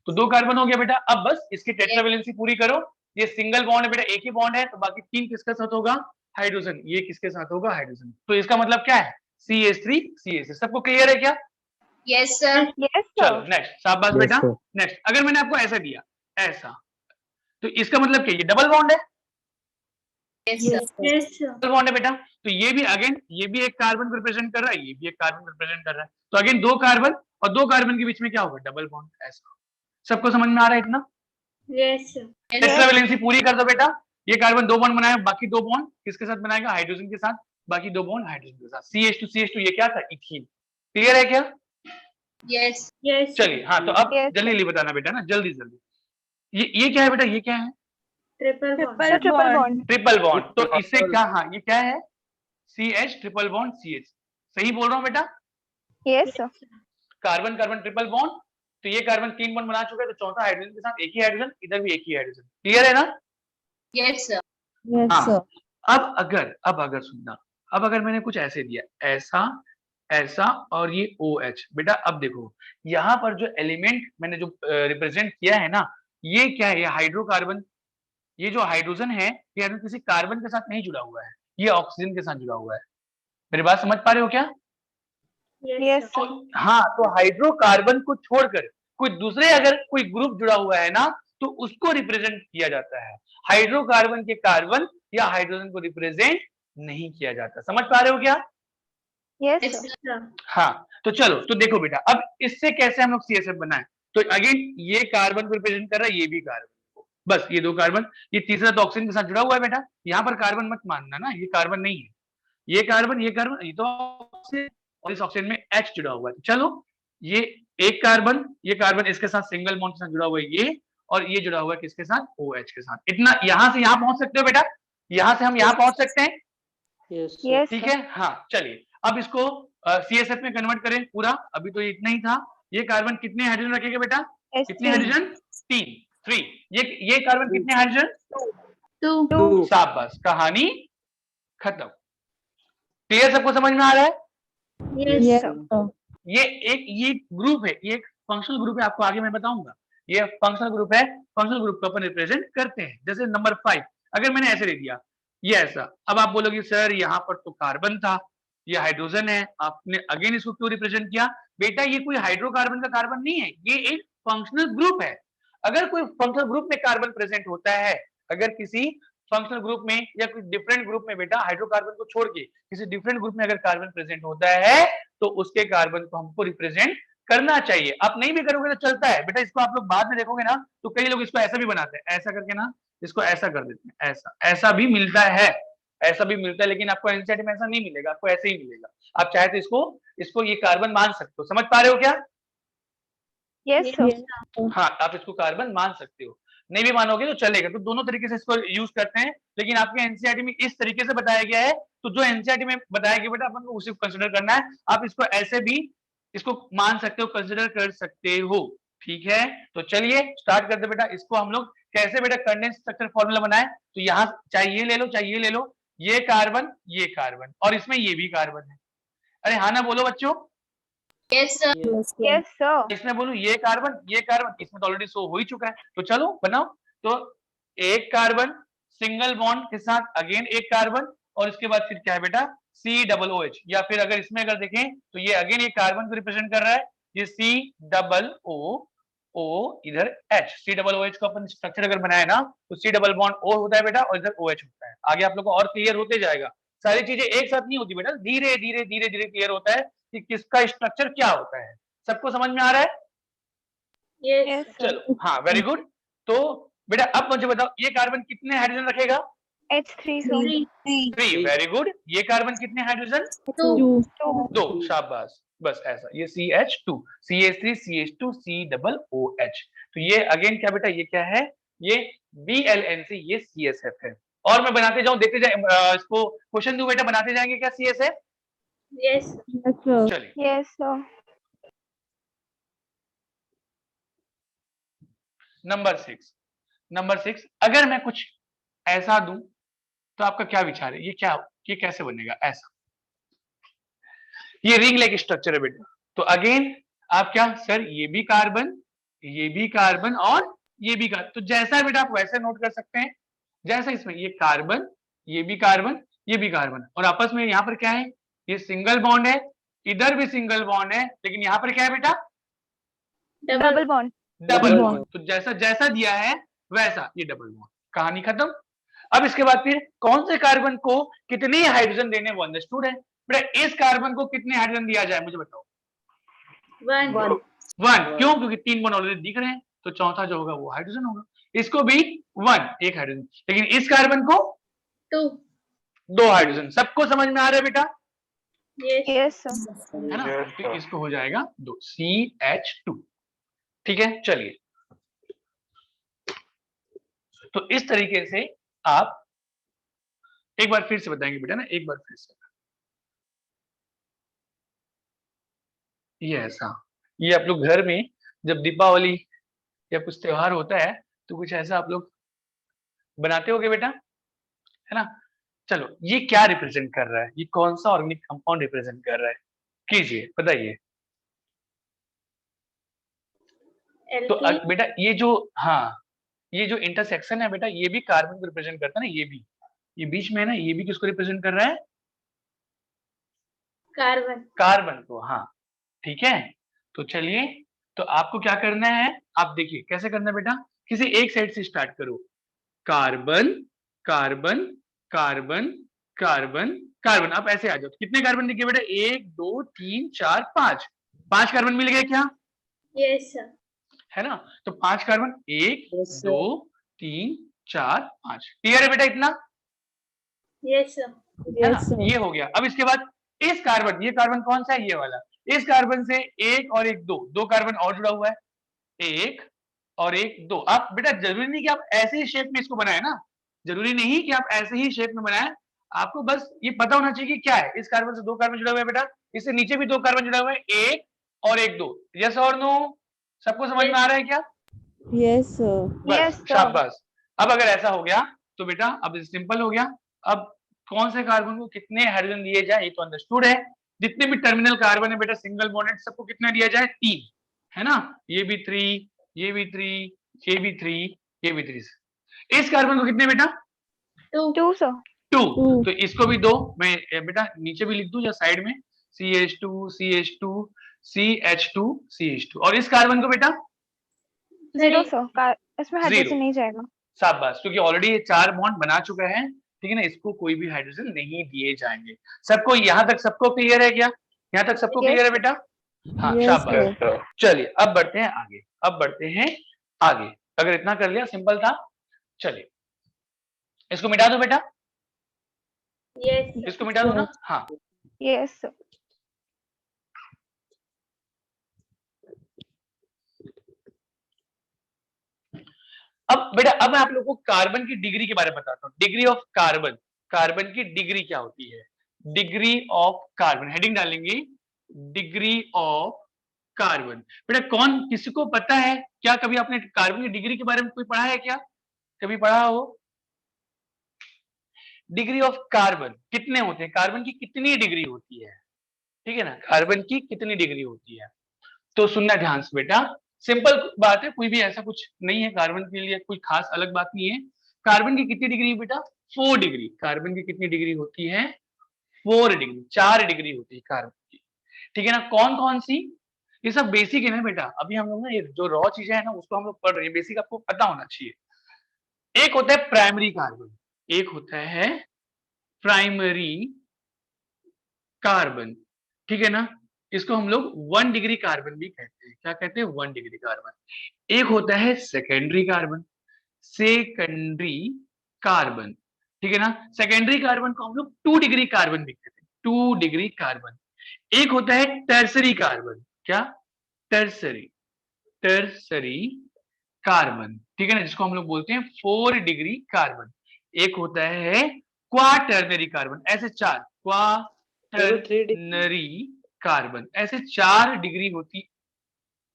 Speaker 1: तो 2 कार्बन हो गया बेटा। अब बस इसकी टेट्रावेलेंसी पूरी करो, ये सिंगल बॉन्ड है बेटा, एक ही बॉन्ड है, तो बाकी 3 किसके साथ होगा, हाइड्रोजन, ये किसके साथ होगा, हाइड्रोजन। तो इसका मतलब क्या है, CH3 CH6। सबको क्लियर है क्या?
Speaker 2: Yes, sir. Yes,
Speaker 1: चलो
Speaker 2: sir.
Speaker 1: नेक्स्ट, शाबाश बेटा। नेक्स्ट, अगर मैंने आपको ऐसा दिया ऐसा, तो इसका मतलब क्या, ये डबल बॉन्ड है,
Speaker 2: Yes, sir.
Speaker 3: Yes, sir.
Speaker 1: Double bond है बेटा। तो ये भी अगेन, ये भी एक कार्बन को रिप्रेजेंट कर रहा है, ये भी एक कार्बन को रिप्रेजेंट कर रहा है, तो अगेन 2 कार्बन और 2 कार्बन के बीच में क्या होगा, डबल बॉन्ड, ऐसा। सबको समझ में आ रहा है इतना?
Speaker 3: Yes, sir.
Speaker 1: टेट्रावेलेंसी पूरी कर दो बेटा, ये कार्बन 2 बॉन्ड बनाया, बाकी 2 बॉन्ड किसके साथ बनाएगा, हाइड्रोजन के साथ, बाकी 2 बॉन्ड हाइड्रोजन के साथ, CH2 CH2, ये क्या था, इथीन। क्लियर है क्या?
Speaker 2: Yes.
Speaker 3: Yes, sir.
Speaker 1: चलिए हाँ, तो अब
Speaker 2: Yes,
Speaker 1: जल्दी जल्दी बताना बेटा ना, जल्दी जल्दी। ये क्या है बेटा, ये क्या है,
Speaker 3: Triple bond.
Speaker 2: Sir, triple bond.
Speaker 1: Triple bond. तो इससे क्या, हाँ ये क्या है, CH ट्रिपल बॉन्ड CH, सही बोल रहा हूँ बेटा?
Speaker 2: Yes, sir.
Speaker 1: Carbon carbon triple bond, तो ये कार्बन 3 बॉन्ड बना चुका है, तो चौथा हाइड्रोजन के साथ एक ही हाइड्रोजन, इधर भी एक ही हाइड्रोजन। क्लियर है ना?
Speaker 2: Yes, sir.
Speaker 3: Yes,
Speaker 1: हाँ।
Speaker 3: sir.
Speaker 1: अब अगर सुनना, अब अगर मैंने कुछ ऐसे दिया, ऐसा ऐसा और ये OH बेटा, अब देखो यहाँ पर जो एलिमेंट मैंने जो रिप्रेजेंट किया है ना, ये क्या है, ये हाइड्रोकार्बन, ये जो हाइड्रोजन है ये हाइड्रोजन किसी कार्बन के साथ नहीं जुड़ा हुआ है, ये ऑक्सीजन के साथ जुड़ा हुआ है। मेरी बात समझ पा रहे हो क्या?
Speaker 3: Yes,
Speaker 2: Yes,
Speaker 3: sir.
Speaker 2: sir.
Speaker 1: हाँ, तो हाइड्रोकार्बन को छोड़कर कोई दूसरे अगर कोई ग्रुप जुड़ा हुआ है ना, तो उसको रिप्रेजेंट किया जाता है, हाइड्रोकार्बन के कार्बन या हाइड्रोजन को रिप्रेजेंट नहीं किया जाता। समझ पा रहे हो क्या?
Speaker 2: Yes,
Speaker 3: Yes,
Speaker 2: sir.
Speaker 3: sir.
Speaker 1: हाँ, तो चलो, तो देखो बेटा, अब इससे कैसे हम लोग CSF बनाए, तो अगेन ये कार्बन को रिप्रेजेंट कर रहा है, ये भी कार्बन को, बस ये 2 कार्बन, ये तीसरा तो ऑक्सीजन के साथ जुड़ा हुआ है बेटा, यहाँ पर कार्बन मत मानना ना, ये कार्बन नहीं है, ये कार्बन ये तो ऑक्सीजन, और इस ऑक्सीजन में H जुड़ा हुआ है। चलो, ये एक कार्बन, ये कार्बन इसके साथ सिंगल बॉन्ड के साथ जुड़ा हुआ है ये, और ये जुड़ा हुआ है किसके साथ, OH के साथ। इतना यहां से यहां पहुंच सकते हो बेटा, यहां से हम यहां पहुंच सकते हैं,
Speaker 4: यस
Speaker 2: Yes,
Speaker 1: ठीक
Speaker 2: sir.
Speaker 1: है? हाँ, चलिए अब इसको CSF में कन्वर्ट करें पूरा, अभी तो इतना ही था। ये कार्बन कितने हाइड्रोजन रखेगा बेटा, कितने
Speaker 2: H3.
Speaker 1: हाइड्रोजन, 3 ये कार्बन कितने हाइड्रोजन,
Speaker 2: 2.
Speaker 1: शाबाश, कहानी खत्म। क्लियर? सबको समझ में आ रहा है?
Speaker 3: Yes,
Speaker 2: Yes,
Speaker 3: sir.
Speaker 2: sir.
Speaker 1: ये ग्रुप है, ये एक फंक्शनल ग्रुप है, आपको आगे मैं बताऊंगा। ये फंक्शनल ग्रुप है, फंक्शनल ग्रुप को अपन रिप्रेजेंट करते हैं। जैसे नंबर 5 अगर मैंने ऐसे दे दिया, ये ऐसा, अब आप बोलोगे सर यहाँ पर तो कार्बन था, ये हाइड्रोजन है, आपने अगेन इसको क्यों रिप्रेजेंट किया? बेटा ये कोई हाइड्रोकार्बन का कार्बन नहीं है, ये एक फंक्शनल ग्रुप है। अगर कोई फंक्शनल ग्रुप में कार्बन प्रेजेंट होता है, अगर किसी फंक्शनल ग्रुप में या कोई डिफरेंट ग्रुप में बेटा हाइड्रोकार्बन को छोड़ के किसी डिफरेंट ग्रुप में अगर कार्बन प्रेजेंट होता है तो उसके कार्बन को हमको रिप्रेजेंट करना चाहिए। आप नहीं भी करोगे तो चलता है बेटा, इसको आप लोग बाद में देखोगे ना तो कई लोग इसको ऐसा भी बनाते हैं, ऐसा करके ना इसको ऐसा कर देते हैं, ऐसा ऐसा भी मिलता है, ऐसा भी मिलता है, लेकिन आपको एनसीईआरटी में ऐसा नहीं मिलेगा, आपको ऐसे ही मिलेगा। आप चाहे तो इसको इसको ये कार्बन मान सकते हो, समझ पा रहे हो क्या?
Speaker 2: Yes, sir.
Speaker 1: हाँ, आप इसको कार्बन मान सकते हो, नहीं भी मानोगे तो चलेगा। तो दोनों तरीके से इसको यूज करते हैं, लेकिन आपके एनसीईआरटी में इस तरीके से बताया गया है, तो जो एनसीईआरटी में बताया गया बेटा अपन को उसे कंसिडर करना है। आप इसको ऐसे भी इसको मान सकते हो, कंसिडर कर सकते हो, ठीक है। तो चलिए स्टार्ट करते बेटा। इसको हम लोग कैसे बेटा कंडेंस स्ट्रक्चर फॉर्मूला बनाए, तो यहाँ चाहे ये ले लो, चाहे ये ले लो, ये कार्बन और इसमें ये भी कार्बन है। अरे हाँ ना बोलो बच्चों,
Speaker 3: Yes, sir.
Speaker 2: Yes, sir.
Speaker 1: इसमें बोलूं ये कार्बन, इसमें तो ऑलरेडी शो हो ही चुका है, तो चलो बनाओ। तो एक कार्बन सिंगल बॉन्ड के साथ अगेन एक कार्बन, और इसके बाद फिर क्या है बेटा COOH, या फिर अगर इसमें अगर देखें तो ये अगेन एक कार्बन को रिप्रेजेंट कर रहा है, ये COO इधर H, COOH को अपन स्ट्रक्चर अगर बनाए ना तो C डबल बॉन्ड O होता है बेटा और इधर OH होता है। आगे आप लोग को और क्लियर होते जाएगा, सारी चीजें एक साथ नहीं होती बेटा, धीरे धीरे धीरे धीरे क्लियर होता है कि किसका स्ट्रक्चर क्या होता है। सबको समझ में आ रहा है?
Speaker 3: Yes.
Speaker 2: Yes, sir.
Speaker 1: चलो हाँ, वेरी गुड। तो बेटा अब मुझे बताओ ये कार्बन कितने हाइड्रोजन रखेगा?
Speaker 2: H3, sir.
Speaker 1: 3, very good. ये कार्बन कितने हाइड्रोजन?
Speaker 3: 2.
Speaker 1: 2, शाबाश, बस ऐसा। ये CH2, CH3, CH2, COOH। तो ये अगेन क्या बेटा, ये क्या है, ये BLNC, ये CSF है। और मैं बनाते जाऊं, देखते जाए, इसको क्वेश्चन दूं बेटा, बनाते जाएंगे क्या CSF?
Speaker 3: Yes.
Speaker 1: चलिए
Speaker 2: Yes, sir.
Speaker 1: नंबर 6, अगर मैं कुछ ऐसा दूं तो आपका क्या विचार है, ये कैसे बनेगा? ऐसा, ये रिंग लाइक स्ट्रक्चर है बेटा। तो अगेन आप क्या सर, ये भी कार्बन और ये भी कार्बन, तो जैसा बेटा आप वैसे नोट कर सकते हैं, जैसा इसमें ये कार्बन, ये भी कार्बन, ये भी कार्बन, और आपस में यहाँ पर क्या है, ये सिंगल बॉन्ड है, इधर भी सिंगल बॉन्ड है, लेकिन यहाँ पर क्या है बेटा,
Speaker 2: Double bond.
Speaker 1: Double bond. तो जैसा जैसा दिया है वैसा ये डबल बॉन्ड, कहानी खत्म। अब इसके बाद फिर कौन से कार्बन को कितने हाइड्रोजन देने वो अंडरस्टूड है। बेटा इस कार्बन को कितने हाइड्रोजन दिया जाए मुझे बताओ?
Speaker 3: 1.
Speaker 1: 1, क्यों? क्योंकि 3 बॉन्ड ऑलरेडी दिख रहे हैं, तो चौथा जो होगा वो हाइड्रोजन होगा। इसको भी 1, एक हाइड्रोजन, लेकिन इस कार्बन को
Speaker 3: 2.
Speaker 1: 2 हाइड्रोजन। सबको समझ में आ रहा है बेटा?
Speaker 3: Yes.
Speaker 2: Yes, sir.
Speaker 1: है ना? तो इसको हो जाएगा 2, CH2, ठीक है। चलिए तो इस तरीके से आप एक बार फिर से बताएंगे बेटा ना, एक बार फिर से, ये ऐसा, ये आप लोग घर में जब दीपावली या कुछ त्योहार होता है तो कुछ ऐसा आप लोग बनाते होगे बेटा, है ना? चलो ये क्या रिप्रेजेंट कर रहा है, ये कौन सा ऑर्गेनिक कंपाउंड रिप्रेजेंट कर रहा है, कीजिए बताइए। तो
Speaker 3: Alkene.
Speaker 1: बेटा ये जो, हाँ ये जो इंटरसेक्शन है बेटा, ये भी कार्बन को रिप्रेजेंट करता है ना, ये भी, ये बीच में है ना, ये भी किसको रिप्रेजेंट कर रहा है?
Speaker 3: Carbon.
Speaker 1: कार्बन को, हाँ ठीक है। तो चलिए, तो आपको क्या करना है, आप देखिए कैसे करना है बेटा, किसी एक साइड से स्टार्ट करो, carbon carbon carbon carbon carbon, आप ऐसे आ जाओ। कितने कार्बन दिखे बेटा? 1 2 3 4 5 कार्बन मिल गए क्या?
Speaker 3: Yes, sir.
Speaker 1: है ना? तो 5 कार्बन, 1 2 3 4 5, क्लियर है बेटा इतना?
Speaker 3: Yes, sir.
Speaker 1: है ना? ये हो गया। अब इसके बाद इस कार्बन, ये कार्बन कौन सा है, ये वाला, इस कार्बन से एक और एक दो कार्बन और जुड़ा हुआ है, एक और एक 2। आप बेटा जरूरी नहीं कि आप ऐसे ही शेप में इसको बनाए ना, जरूरी नहीं कि आप ऐसे ही शेप में बनाए, आपको बस ये पता होना चाहिए कि क्या है। इस कार्बन से 2 कार्बन जुड़ा हुआ है बेटा, इससे नीचे भी 2 कार्बन जुड़ा हुआ है, एक और एक 2, यस और नो? सबको समझ में आ रहा है क्या?
Speaker 5: Yes, sir.
Speaker 1: बस,
Speaker 2: Yes, sir.
Speaker 1: शाबाश। अब अगर ऐसा हो गया तो बेटा अब सिंपल हो गया। अब कौन से कार्बन को कितने हाइड्रोजन दिए जाए ये तो अंडरस्टूड है। जितने भी टर्मिनल कार्बन है बेटा सिंगल बॉन्डेड, सबको कितना दिया जाए? 3, है ना? ये भी 3, ये भी 3, ये भी 3, ये भी 3। इस कार्बन को कितने बेटा?
Speaker 3: 2.
Speaker 2: 2, sir.
Speaker 1: 2, तो इसको भी 2, मैं बेटा नीचे भी लिख दूं या साइड में, CH2 CH2 CH2 CH2, और इस कार्बन को बेटा
Speaker 2: 0 सर, इसमें हाइड्रोजन
Speaker 1: 0,
Speaker 2: नहीं जाएगा।
Speaker 1: शाबाश, क्योंकि ऑलरेडी ये 4 बॉन्ड बना चुका है, ठीक है ना, इसको कोई भी हाइड्रोजन नहीं दिए जाएंगे। सबको यहाँ तक सबको क्लियर है क्या? यहाँ तक सबको क्लियर है बेटा? हाँ, शाबाश। चलिए अब बढ़ते हैं आगे, अब बढ़ते हैं आगे। अगर इतना कर लिया, सिंपल था। चलिए इसको मिटा दो बेटा,
Speaker 3: Yes.
Speaker 1: इसको मिटा दो ना। हाँ,
Speaker 2: यस सर।
Speaker 1: अब बेटा अब मैं आप लोगों को कार्बन की डिग्री के बारे में बताता हूँ। डिग्री ऑफ कार्बन, कार्बन की डिग्री क्या होती है? डिग्री ऑफ कार्बन, हेडिंग डालेंगे डिग्री ऑफ कार्बन। बेटा कौन, किसी को पता है क्या? कभी आपने कार्बन की डिग्री के बारे में कोई पढ़ा है क्या? कभी पढ़ा हो? डिग्री ऑफ कार्बन कितने होते हैं? कार्बन की कितनी डिग्री होती है? ठीक है ना, कार्बन की कितनी डिग्री होती है? तो सुनना ध्यान से बेटा, सिंपल बात है, कोई भी ऐसा कुछ नहीं है कार्बन के लिए, कोई खास अलग बात नहीं है। कार्बन की कितनी डिग्री है बेटा? 4 डिग्री। कार्बन की कितनी डिग्री होती है? 4 डिग्री, 4 डिग्री होती है कार्बन की, ठीक है ना। कौन कौन सी? ये सब बेसिक है ना बेटा, अभी हम लोग ना ये जो रॉ चीजें है ना उसको हम लोग पढ़ रहे हैं, बेसिक आपको पता होना चाहिए। एक होता है प्राइमरी कार्बन, एक होता है प्राइमरी कार्बन, ठीक है ना। इसको हम लोग 1 डिग्री कार्बन भी कहते हैं। क्या कहते हैं? 1 डिग्री कार्बन। एक होता है सेकेंडरी कार्बन, सेकेंडरी कार्बन, ठीक है ना। सेकेंडरी कार्बन को हम लोग 2 डिग्री कार्बन भी कहते हैं, 2 डिग्री कार्बन। एक होता है टर्सरी कार्बन। क्या? टर्सरी, टर्सरी कार्बन, ठीक है ना, जिसको हम लोग बोलते हैं 4 डिग्री कार्बन। एक होता है क्वाटर्नरी कार्बन, ऐसे 4 क्वाटर्नरी कार्बन, ऐसे 4 डिग्री होती।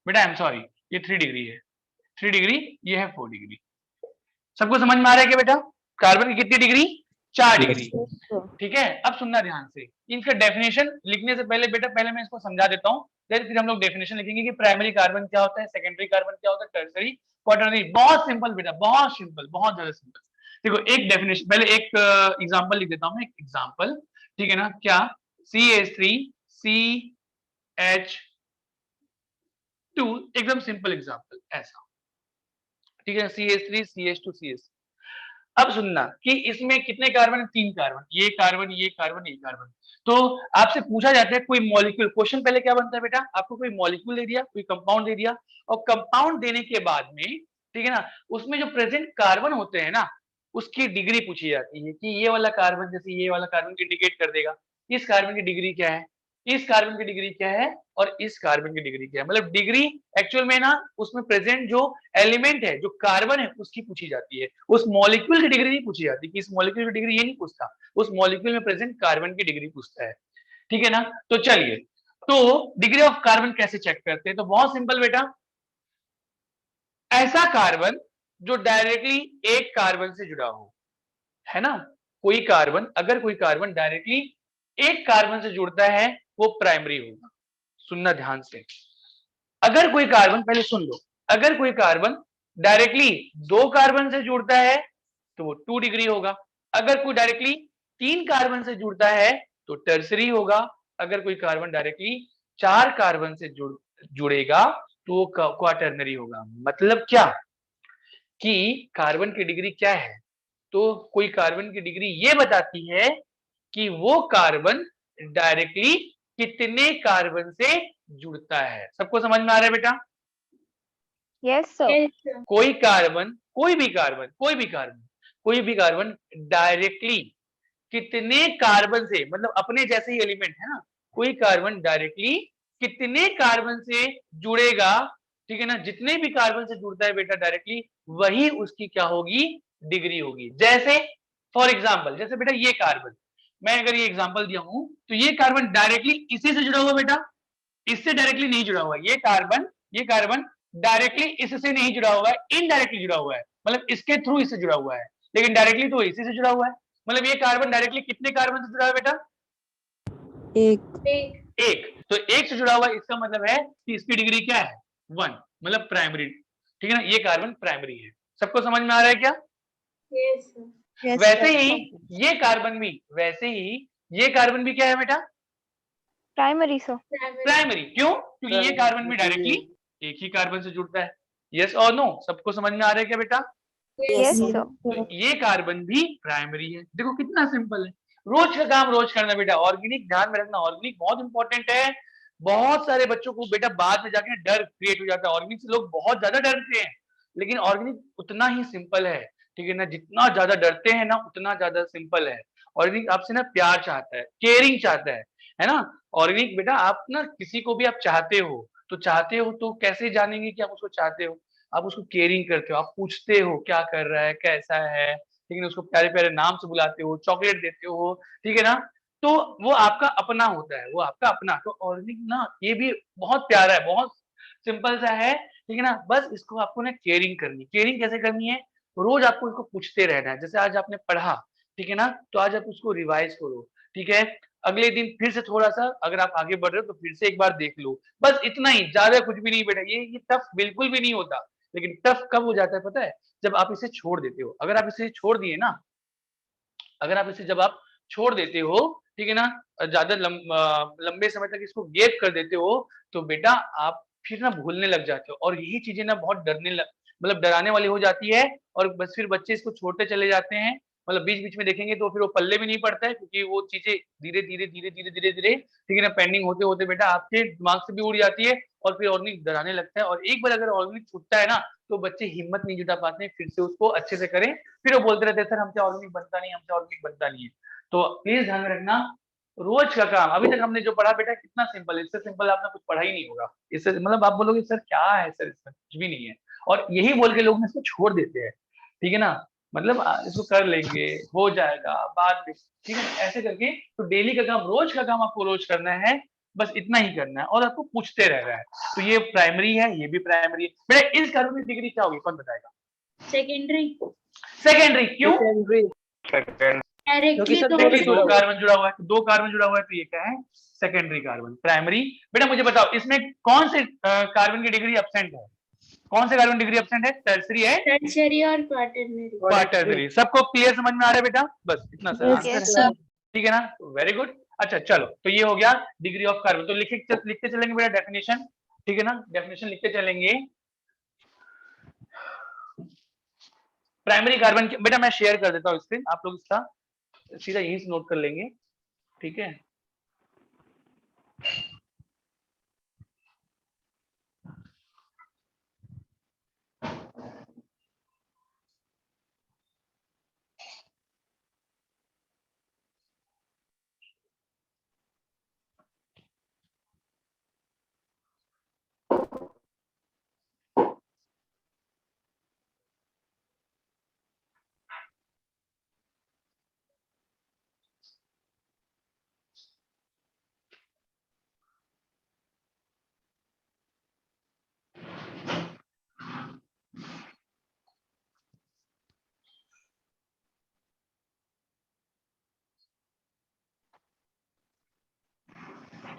Speaker 1: बेटा आई एम सॉरी, ये 3 डिग्री है, 3 डिग्री, ये है 4 डिग्री। सबको समझ में आ रहा है क्या बेटा? कार्बन की कितनी डिग्री? 4 डिग्री, ठीक है। अब सुनना ध्यान से, इनका डेफिनेशन लिखने से पहले बेटा पहले मैं इसको समझा देता हूँ, फिर हम लोग डेफिनेशन लिखेंगे कि प्राइमरी कार्बन क्या होता है, सेकेंडरी कार्बन क्या होता है, टर्सरी, क्वाटर्नरी। बहुत सिंपल बेटा, बहुत सिंपल, बहुत ज्यादा सिंपल। देखो एक डेफिनेशन, पहले एक एग्जांपल लिख देता हूं मैं, एक एग्जांपल, ठीक है ना। क्या? CH3CH2, एकदम सिंपल एग्जांपल ऐसा, ठीक है। CH3CH2CH। अब सुनना कि इसमें कितने कार्बन है? 3 कार्बन, ये कार्बन, ये कार्बन, ये कार्बन। तो आपसे पूछा जाता है कोई मॉलिक्यूल, क्वेश्चन पहले क्या बनता है बेटा? आपको कोई मॉलिक्यूल दे दिया, कोई कंपाउंड दे दिया, और कंपाउंड देने के बाद में, ठीक है ना, उसमें जो प्रेजेंट कार्बन होते हैं ना, उसकी डिग्री पूछी जाती है कि ये वाला कार्बन, जैसे ये वाला कार्बन इंडिकेट कर देगा इस कार्बन की डिग्री क्या है, इस कार्बन की डिग्री क्या है, और इस कार्बन की डिग्री क्या है। मतलब डिग्री एक्चुअल में ना उसमें प्रेजेंट जो एलिमेंट है, जो कार्बन है, उसकी पूछी जाती है, उस मॉलिक्यूल की डिग्री नहीं पूछी जाती कि इस मॉलिक्यूल की डिग्री ये नहीं पूछता, उस मॉलिक्यूल में प्रेजेंट कार्बन की डिग्री पूछता है, ठीक है ना। तो चलिए, तो डिग्री ऑफ कार्बन कैसे चेक करते हैं? तो बहुत सिंपल बेटा, ऐसा कार्बन जो डायरेक्टली एक कार्बन से जुड़ा हो, है ना। कोई कार्बन, अगर कोई कार्बन डायरेक्टली एक कार्बन से जुड़ता है वो प्राइमरी होगा। सुनना ध्यान से, अगर कोई कार्बन, पहले सुन लो, अगर कोई कार्बन डायरेक्टली 2 कार्बन से जुड़ता है तो वो 2 डिग्री होगा। अगर कोई डायरेक्टली 3 कार्बन से जुड़ता है तो टर्सरी होगा। अगर कोई कार्बन डायरेक्टली 4 कार्बन से जुड़ेगा तो वो क्वाटर्नरी होगा। मतलब क्या कि कार्बन की डिग्री क्या है? तो कोई कार्बन की डिग्री ये बताती है कि वो कार्बन डायरेक्टली कितने कार्बन से जुड़ता है। सबको समझ में आ रहा है बेटा?
Speaker 2: Yes sir.
Speaker 3: Yes, sir.
Speaker 1: कोई कार्बन, कोई भी कार्बन, कोई भी कार्बन, कोई भी कार्बन डायरेक्टली कितने कार्बन से, मतलब अपने जैसे ही एलिमेंट है ना, कोई कार्बन डायरेक्टली कितने कार्बन से जुड़ेगा, ठीक है ना। जितने भी कार्बन से जुड़ता है बेटा डायरेक्टली, वही उसकी क्या होगी? डिग्री होगी। जैसे फॉर एग्जाम्पल, जैसे बेटा ये कार्बन, मैं अगर ये एग्जाम्पल दिया हूं, तो ये कार्बन डायरेक्टली इसी से जुड़ा हुआ बेटा, इससे डायरेक्टली नहीं जुड़ा हुआ। ये कार्बन डायरेक्टली इससे नहीं जुड़ा हुआ है, इनडायरेक्टली जुड़ा हुआ है, मतलब इसके थ्रू इससे जुड़ा हुआ है, लेकिन डायरेक्टली तो इसी से जुड़ा हुआ है। मतलब ये कार्बन डायरेक्टली कितने कार्बन से जुड़ा है बेटा?
Speaker 3: Take.
Speaker 1: एक। तो एक से जुड़ा हुआ है, इसका मतलब है कि इसकी डिग्री क्या है? 1, मतलब प्राइमरी, ठीक है ना। ये कार्बन प्राइमरी है। सबको समझ में आ रहा है क्या?
Speaker 3: Yes, sir.
Speaker 1: वैसे ही ये कार्बन भी, वैसे ही ये कार्बन भी क्या है बेटा?
Speaker 2: Primary sir.
Speaker 1: प्राइमरी। क्यों? क्योंकि ये कार्बन भी डायरेक्टली एक ही कार्बन से जुड़ता है। यस और नो? सबको समझ में आ रहा है क्या बेटा?
Speaker 2: Yes sir.
Speaker 1: तो ये कार्बन भी प्राइमरी है। देखो कितना सिंपल है। रोज का काम रोज करना बेटा। ऑर्गेनिक ध्यान में रखना, ऑर्गेनिक बहुत इंपॉर्टेंट है। बहुत सारे बच्चों को बेटा बाद में जाके डर क्रिएट हो जाता है। ऑर्गेनिक से लोग बहुत ज्यादा डरते हैं, लेकिन ऑर्गेनिक उतना ही सिंपल है, ठीक है ना? जितना ज्यादा डरते हैं ना उतना ज्यादा सिंपल है। ऑर्गेनिक आपसे ना प्यार चाहता है, केयरिंग चाहता है ना? ऑर्गेनिक बेटा आप ना किसी को भी आप चाहते हो तो कैसे जानेंगे कि आप उसको चाहते हो? आप उसको केयरिंग करते हो, आप पूछते हो क्या कर रहा है, कैसा है, ठीक है ना? उसको प्यारे-प्यारे नाम से बुलाते हो, चॉकलेट देते हो, ठीक है ना? तो वो आपका अपना होता है, वो आपका अपना। तो ऑर्गेनिक ना ये भी बहुत प्यारा है, बहुत सिंपल सा है, ठीक है ना? बस इसको आपको ना केयरिंग करनी। केयरिंग कैसे करनी है? रोज आपको इसको पूछते रहना है। जैसे आज आपने पढ़ा, ठीक है ना? तो आज आप उसको रिवाइज करो, ठीक है? अगले दिन फिर से थोड़ा-सा अगर आप आगे बढ़ रहे हो तो फिर से एक बार देख लो। बस इतना ही, ज़्यादा कुछ भी नहीं बेटा। ये टफ बिल्कुल भी नहीं होता। लेकिन टफ कब हो जाता है पता है? जब आप इसे छोड़ देते हो। अगर आप इसे छोड़ दिए ना, अगर आप इसे जब आप छोड़ देते हो, ठीक है ना? ज़्यादा लंबे समय तक इसको गैप कर देते हो, तो बेटा आप फिर ना भूलने लग जाते हो और यही चीज़ें ना बहुत मतलब डराने वाली हो जाती है और बस फिर बच्चे इसको छोड़ते चले जाते हैं। मतलब बीच-बीच में देखेंगे तो फिर वो पल्ले भी नहीं पड़ता है, क्योंकि वो चीज़ें धीरे-धीरे, धीरे-धीरे, धीरे-धीरे, ठीक है ना? पेंडिंग होते-होते बेटा आपके दिमाग से भी उड़ जाती है और फिर ऑर्गेनिक डराने लगता है। और एक बार अगर ऑर्गेनिक छूटता है ना, तो बच्चे हिम्मत नहीं जुटा पाते हैं फिर से उसको अच्छे से करें। फिर वो बोलते रहते हैं सर हमसे ऑर्गेनिक बनता नहीं है, हमसे ऑर्गेनिक बनता नहीं है। तो प्लीज ध्यान में रखना, रोज का काम अभी तक हमने जो पढ़ा बेटा कितना सिंपल है। इससे सिंपल आपने कुछ पढ़ा ही नहीं होगा। इससे मतलब आप बोलोगे सर क्या है, सर इसमें कुछ भी नहीं है। और यही बोल के लोग ना इसको छोड़ देते हैं, ठीक है ना? मतलब इसको कर लेंगे, हो जाएगा बाद में, ठीक है? ऐसे करके तो डेली का काम, रोज का काम आपको रोज करना है। बस इतना ही करना है और आपको पूछते रहना है। तो ये प्राइमरी है, ये भी प्राइमरी है बेटा। इस कार्बन की डिग्री क्या होगी, कौन बताएगा?
Speaker 3: सेकेंडरी।
Speaker 1: सेकेंडरी। क्यों?
Speaker 3: डायरेक्टली तो
Speaker 1: देखिए दो कार्बन जुड़ा हुआ है, दो कार्बन जुड़ा हुआ है, तो ये क्या है? Secondary carbon. प्राइमरी बेटा मुझे बताओ इसमें कौन से कार्बन की डिग्री एब्सेंट है? कौन से कार्बन डिग्री एब्सेंट है? टर्सरी है,
Speaker 3: टर्शियरी और क्वाटरनरी।
Speaker 1: क्वाटरनरी। सबको क्लियर समझ में आ रहा है बेटा? बस इतना सा
Speaker 2: यस सर।
Speaker 1: ठीक है ना? Very good. अच्छा चलो, तो ये हो गया डिग्री ऑफ कार्बन। तो लिखते चलेंगे बेटा डेफिनेशन, ठीक है ना? डेफिनेशन लिखते चलेंगे। प्राइमरी कार्बन बेटा मैं शेयर कर देता हूँ स्क्रीन, आप लोग इसका सीधा यहीं से नोट कर लेंगे, ठीक है?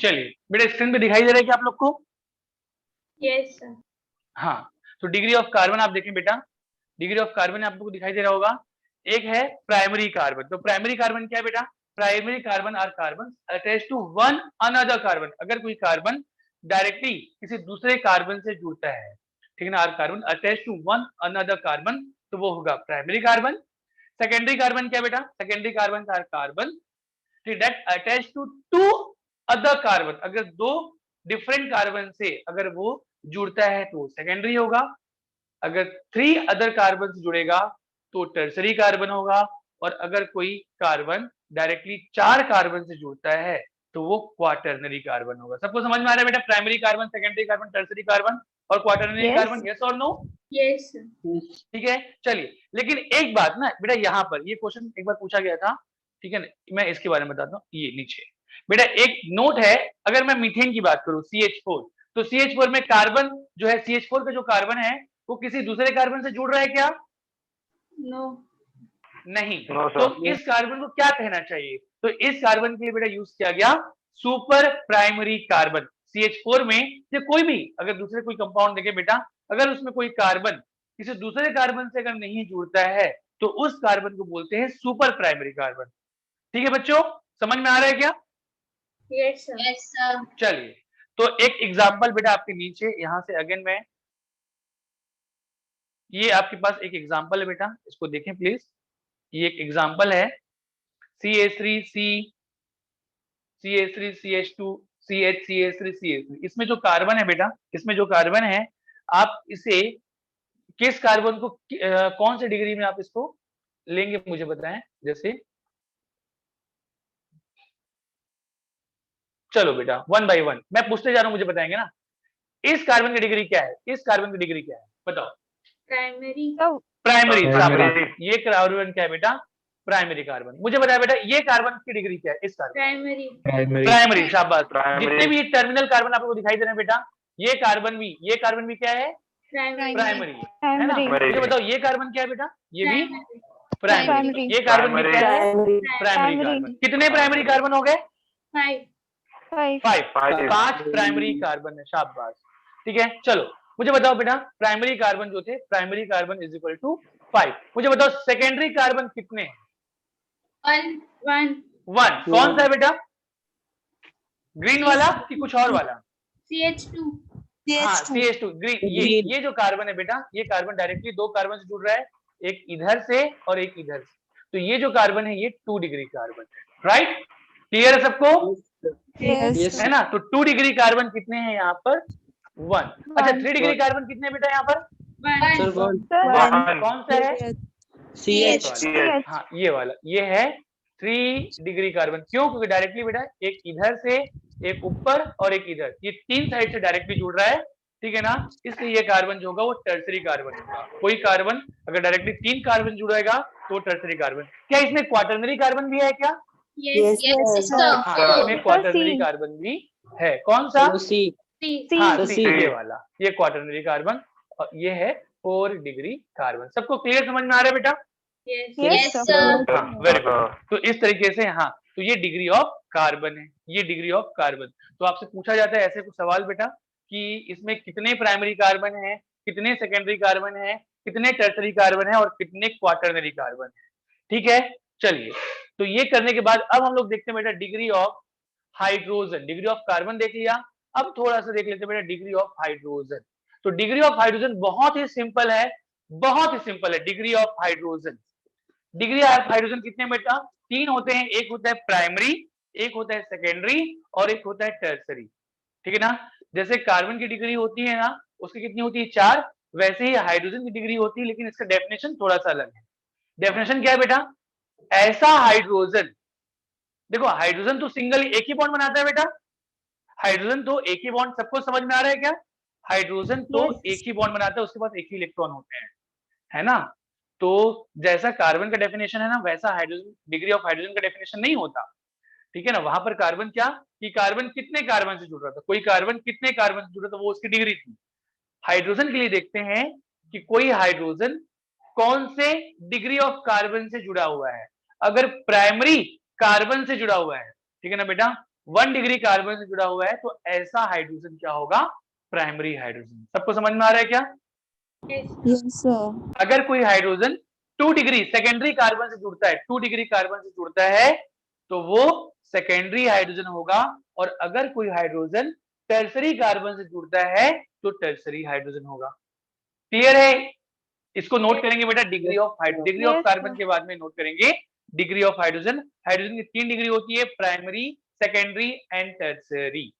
Speaker 1: चलिए बेटा स्क्रीन पे दिखाई दे रहा है क्या आप लोग को?
Speaker 3: Yes sir.
Speaker 1: हाँ, तो डिग्री ऑफ कार्बन आप देखें बेटा, डिग्री ऑफ कार्बन आपको दिखाई दे रहा होगा। एक है प्राइमरी कार्बन। तो प्राइमरी कार्बन क्या है बेटा? Primary carbon are carbon attach to one another carbon. अगर कोई कार्बन डायरेक्टली किसी दूसरे कार्बन से जुड़ता है, ठीक है ना? Are carbon attach to one another carbon, तो वो होगा प्राइमरी कार्बन। सेकेंडरी कार्बन क्या बेटा? Secondary carbon are carbon that attach to two other carbon. अगर दो डिफरेंट कार्बन से अगर वो जुड़ता है तो सेकेंडरी होगा। अगर थ्री अदर कार्बन से जुड़ेगा तो टर्सरी कार्बन होगा। और अगर कोई कार्बन डायरेक्टली चार कार्बन से जुड़ता है तो वो क्वाटरनरी कार्बन होगा। सबको समझ में आ रहा है बेटा? Primary carbon, secondary carbon, tertiary carbon और क्वाटरनरी
Speaker 2: Yes.
Speaker 1: कार्बन। यस और नो?
Speaker 3: Yes sir.
Speaker 1: ठीक है चलिए, लेकिन एक बात ना बेटा, यहाँ पर ये क्वेश्चन एक बार पूछा गया था, ठीक है ना? मैं इसके बारे में बताता हूँ। ये नीचे बेटा एक नोट है, अगर मैं मीथेन की बात करूं CH4, तो CH4 में कार्बन जो है, CH4 का जो कार्बन है वो किसी दूसरे कार्बन से जुड़ रहा है क्या?
Speaker 3: नो।
Speaker 1: नहीं। तो इस कार्बन को क्या कहना चाहिए? तो इस कार्बन के लिए बेटा यूज किया गया सुपर प्राइमरी कार्बन। CH4 में या कोई भी अगर दूसरे कोई कंपाउंड देखे बेटा, अगर उसमें कोई कार्बन किसी दूसरे कार्बन से अगर नहीं जुड़ता है, तो उस कार्बन को बोलते हैं सुपर प्राइमरी कार्बन। ठीक है बच्चों, समझ में आ रहा है क्या?
Speaker 3: Yes, sir. Yes, sir.
Speaker 1: चलिए, तो एक एग्जाम्पल बेटा आपके नीचे, यहां से अगेन मैं, ये आपके पास एक एग्जाम्पल है बेटा, इसको देखें प्लीज। ये एक एग्जाम्पल है CH3C, CH3, CH2, CH, CH3, CH3। इसमें जो कार्बन है बेटा, इसमें जो कार्बन है, आप इसे किस कार्बन को कौन से डिग्री में आप इसको लेंगे मुझे बताएं। जैसे चलो बेटा वन बाय वन मैं पूछते जा रहा हूं, मुझे बताएंगे ना। इस कार्बन की डिग्री क्या है, इस कार्बन की डिग्री क्या है, बताओ।
Speaker 3: Primary.
Speaker 2: So
Speaker 1: primary,
Speaker 5: Primary.
Speaker 1: ये कार्बन क्या है बेटा, प्राइमरी कार्बन। मुझे बताया बेटा ये कार्बन की डिग्री क्या है, इस कार्बन।
Speaker 3: Primary.
Speaker 5: Primary.
Speaker 1: प्राइमरी, शाबाश।
Speaker 5: Primary.
Speaker 1: जितने भी टर्मिनल कार्बन आपको दिखाई दे रहे हैं बेटा, ये कार्बन भी क्या है,
Speaker 3: Primary.
Speaker 1: प्राइमरी है ना।
Speaker 2: primary.
Speaker 1: मुझे बताओ ये कार्बन क्या है बेटा, ये भी
Speaker 3: Primary.
Speaker 1: प्राइमरी।
Speaker 2: Primary.
Speaker 1: ये कार्बन भी क्या है,
Speaker 4: प्राइमरी।
Speaker 1: Primary
Speaker 2: Primary.
Speaker 1: कार्बन। कितने प्राइमरी कार्बन हो गए,
Speaker 3: 5.
Speaker 2: 5.
Speaker 1: 5 5 प्राइमरी कार्बन है, शाबाश। ठीक है, चलो मुझे बताओ बेटा, प्राइमरी कार्बन जो थे, primary carbon is equal to 5। मुझे बताओ सेकेंडरी कार्बन कितने हैं,
Speaker 3: 1.
Speaker 1: 1। कौन सा है बेटा, ग्रीन वाला कि कुछ और वाला?
Speaker 3: CH2.
Speaker 1: हाँ CH2 ग्रीन। ये जो कार्बन है बेटा, ये कार्बन डायरेक्टली दो कार्बन से जुड़ रहा है, एक इधर से और एक इधर से। तो ये जो कार्बन है ये 2 डिग्री कार्बन है, राइट। क्लियर है सबको,
Speaker 2: Yes.
Speaker 1: है ना। तो 2 डिग्री कार्बन कितने हैं यहाँ पर, 1। अच्छा 3 डिग्री कार्बन कितने हैं बेटा यहाँ पर,
Speaker 3: 1.
Speaker 4: Sir one.
Speaker 2: Sir,
Speaker 1: कौन सा है,
Speaker 4: CH।
Speaker 2: CH.
Speaker 1: हाँ ये वाला, ये है 3 डिग्री कार्बन। क्यों, क्योंकि डायरेक्टली बेटा एक इधर से, एक ऊपर और एक इधर, ये 3 साइड से डायरेक्टली जुड़ रहा है, ठीक है ना। इसलिए ये कार्बन जो होगा वो टर्सरी कार्बन होगा। कोई कार्बन अगर डायरेक्टली 3 कार्बन जुड़ेगा तो टर्सरी कार्बन। क्या इसमें क्वाटरनरी कार्बन भी है क्या?
Speaker 3: Yes. Yes, sir.
Speaker 1: हाँ, इसमें क्वाटरनरी
Speaker 2: C.
Speaker 1: कार्बन भी है। कौन सा,
Speaker 4: सी।
Speaker 3: C.
Speaker 1: हाँ
Speaker 2: C.
Speaker 1: C, ये वाला, ये क्वाटरनरी कार्बन, और ये है 4 डिग्री कार्बन। सबको क्लियर समझ में आ रहा है बेटा?
Speaker 3: Yes.
Speaker 2: Yes, sir.
Speaker 1: Very good. तो इस तरीके से, हाँ, तो ये डिग्री ऑफ कार्बन है, ये डिग्री ऑफ कार्बन। तो आपसे पूछा जाता है ऐसे कुछ सवाल बेटा कि इसमें कितने प्राइमरी कार्बन है, कितने सेकेंडरी कार्बन है, कितने टर्सरी कार्बन है और कितने क्वाटरनरी कार्बन है। ठीक है, चलिए, तो ये करने के बाद अब हम लोग देखते हैं बेटा degree of hydrogen. Degree of carbon देख लिया, अब थोड़ा सा देख लेते हैं बेटा डिग्री ऑफ हाइड्रोजन। तो डिग्री ऑफ हाइड्रोजन बहुत ही सिंपल है, बहुत ही सिंपल है degree of hydrogen. Degree of hydrogen कितने बेटा, 3 होते हैं। एक होता है प्राइमरी, एक होता है सेकेंडरी और एक होता है टर्सरी। ठीक है ना। जैसे कार्बन की डिग्री होती है ना, उसकी कितनी होती है, 4, वैसे ही हाइड्रोजन की डिग्री होती है, लेकिन इसका डेफिनेशन थोड़ा सा अलग है। डेफिनेशन क्या है बेटा, ऐसा हाइड्रोजन, देखो हाइड्रोजन तो सिंगल एक ही बॉन्ड बनाता है बेटा, हाइड्रोजन तो एक ही बॉन्ड, सबको समझ में आ रहा है क्या? हाइड्रोजन तो एक ही बॉन्ड बनाता है, उसके पास एक ही इलेक्ट्रॉन होते हैं, है ना। तो जैसा कार्बन का डेफिनेशन है ना, वैसा हाइड्रोजन, डिग्री ऑफ हाइड्रोजन का डेफिनेशन नहीं होता। ठीक है ना। वहां पर कार्बन क्या, कि कार्बन कितने कार्बन से जुड़ रहा था, कोई कार्बन कितने कार्बन से जुड़ रहा था, वो उसकी डिग्री थी। हाइड्रोजन के लिए देखते हैं कि कोई हाइड्रोजन कौन से डिग्री ऑफ कार्बन से जुड़ा हुआ है। अगर प्राइमरी कार्बन से जुड़ा हुआ है, ठीक है ना बेटा, 1 डिग्री कार्बन से जुड़ा हुआ है, तो ऐसा हाइड्रोजन क्या होगा, प्राइमरी हाइड्रोजन। सबको समझ में आ रहा है क्या?
Speaker 3: Yes.
Speaker 2: Yes, sir.
Speaker 1: अगर कोई हाइड्रोजन 2 डिग्री सेकेंडरी कार्बन से जुड़ता है, 2 डिग्री कार्बन से जुड़ता है, तो वो सेकेंडरी हाइड्रोजन होगा। और अगर कोई हाइड्रोजन टर्सरी कार्बन से जुड़ता है तो टर्सरी हाइड्रोजन होगा। क्लियर है? इसको नोट करेंगे बेटा, degree of degree of
Speaker 2: Yes,
Speaker 1: carbon
Speaker 2: sir.
Speaker 1: के बाद में नोट करेंगे डिग्री ऑफ हाइड्रोजन। हाइड्रोजन की 3 डिग्री होती है, प्राइमरी, सेकेंडरी एंड टर्सरी।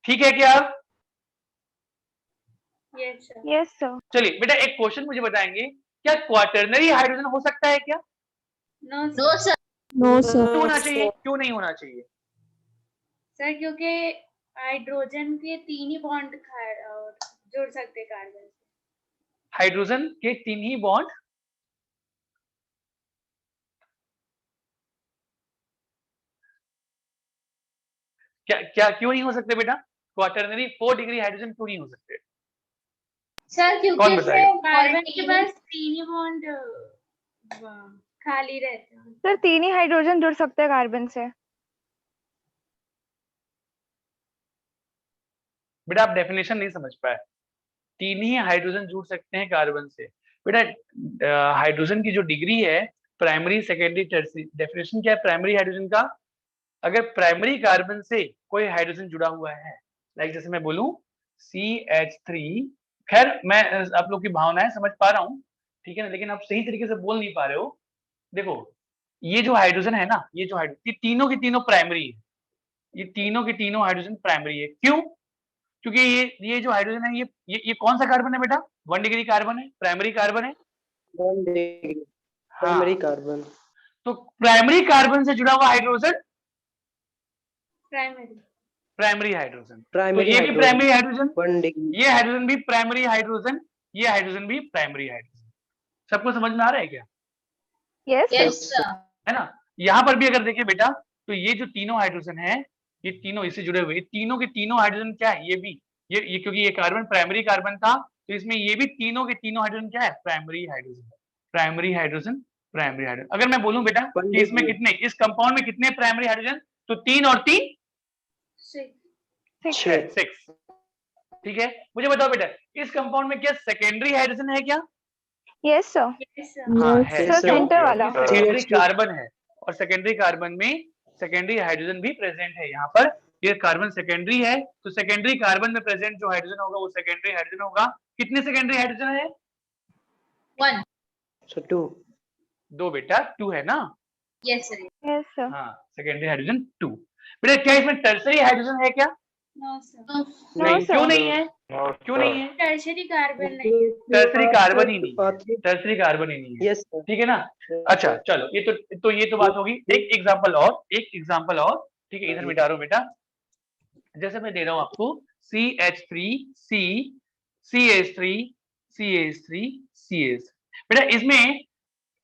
Speaker 1: ठीक है क्या?
Speaker 3: Yes, sir.
Speaker 2: Yes, sir.
Speaker 1: चलिए बेटा एक क्वेश्चन मुझे बताएंगे, क्या क्वाटरनरी हाइड्रोजन हो सकता है क्या?
Speaker 3: No, sir.
Speaker 2: No, sir.
Speaker 1: क्यों होना चाहिए, क्यों नहीं होना चाहिए?
Speaker 3: सर क्योंकि हाइड्रोजन के 3 ही बॉन्ड जुड़ सकते कार्बन से।
Speaker 1: हाइड्रोजन के 3 ही बॉन्ड, क्या क्या क्यों नहीं हो सकते बेटा? क्वाटरनरी 4 डिग्री हाइड्रोजन क्यों नहीं हो सकते?
Speaker 3: सर क्योंकि
Speaker 1: कौन बताएगा?
Speaker 3: कार्बन के पास 3 ही बॉन्ड खाली रहते हैं।
Speaker 2: सर 3 ही हाइड्रोजन जुड़ सकते हैं कार्बन से।
Speaker 1: बेटा आप डेफिनेशन नहीं समझ पाए। 3 ही हाइड्रोजन जुड़ सकते हैं कार्बन से, बेटा हाइड्रोजन की जो डिग्री है, प्राइमरी सेकेंडरी टर्सरी, डेफिनेशन क्या है प्राइमरी हाइड्रोजन का? अगर प्राइमरी कार्बन से कोई हाइड्रोजन जुड़ा हुआ है, लाइक जैसे मैं बोलूं CH3, खैर मैं आप लोग की भावनाएं समझ पा रहा हूँ, ठीक है ना, लेकिन आप सही तरीके से बोल नहीं पा रहे हो। देखो ये जो हाइड्रोजन है ना, ये जो हाइड्रोजन, ये तीनों की तीनों प्राइमरी है, ये तीनों की तीनों हाइड्रोजन प्राइमरी है। क्यों? क्योंकि ये जो हाइड्रोजन है, ये कौन सा कार्बन है बेटा? 1 डिग्री कार्बन है, प्राइमरी कार्बन है।
Speaker 4: 1 डिग्री
Speaker 1: हाँ,
Speaker 4: प्राइमरी कार्बन।
Speaker 1: तो प्राइमरी कार्बन से जुड़ा हुआ हाइड्रोजन
Speaker 3: प्राइमरी
Speaker 1: प्राइमरी हाइड्रोजन, तो
Speaker 4: प्राइमरी
Speaker 1: ये भी प्राइमरी हाइड्रोजन,
Speaker 4: 1 डिग्री।
Speaker 1: ये हाइड्रोजन भी प्राइमरी हाइड्रोजन, ये हाइड्रोजन भी प्राइमरी हाइड्रोजन। सबको समझ में आ रहा है क्या?
Speaker 2: Yes, sir.
Speaker 3: सर
Speaker 1: है ना? यहाँ पर भी अगर देखिए बेटा, तो ये जो तीनों हाइड्रोजन है, ये तीनों इससे जुड़े हुए, तीनों के तीनों हाइड्रोजन क्या है? ये भी ये क्योंकि ये कार्बन प्राइमरी कार्बन था, तो इसमें ये भी तीनों के तीनों हाइड्रोजन क्या है? Primary hydrogen, primary hydrogen, primary hydrogen. अगर मैं बोलूं बेटा कि इसमें कितने, इस कंपाउंड में कितने प्राइमरी हाइड्रोजन, तो 3 और 3
Speaker 3: सिक्स
Speaker 1: 6, ठीक है। मुझे बताओ बेटा, इस कंपाउंड में क्या सेकेंडरी हाइड्रोजन है क्या?
Speaker 2: Yes, sir.
Speaker 3: यस सर
Speaker 1: हाँ है।
Speaker 2: Sir,
Speaker 1: क्यों?
Speaker 2: center वाला.
Speaker 1: सेकेंडरी कार्बन है, और सेकेंडरी कार्बन में सेकेंडरी हाइड्रोजन भी प्रेजेंट है। यहाँ पर ये कार्बन सेकेंडरी है, तो सेकेंडरी कार्बन में प्रेजेंट जो हाइड्रोजन होगा वो सेकेंडरी हाइड्रोजन होगा। कितने सेकेंडरी हाइड्रोजन है?
Speaker 3: 1
Speaker 4: So 2.
Speaker 1: 2 बेटा, 2 है ना?
Speaker 3: Yes sir
Speaker 2: Yes, sir.
Speaker 1: हाँ, सेकेंडरी हाइड्रोजन 2। बेटा क्या इसमें टर्सरी हाइड्रोजन है क्या?
Speaker 3: नो सर
Speaker 2: No,
Speaker 1: नहीं, क्यों
Speaker 2: sir.
Speaker 1: नहीं है? क्यों नहीं है?
Speaker 3: टर्शरी कार्बन नहीं
Speaker 1: टर्सरी कार्बन ही नहीं है, टर्सरी कार्बन ही नहीं है,
Speaker 4: यस सर।
Speaker 1: ठीक है ना? अच्छा चलो, ये तो बात होगी। एक एग्जांपल और, ठीक है, इधर मिटा रहा हूं बेटा। जैसे मैं दे रहा हूं आपको CH3C, CH3, CH3, CH। बेटा इसमें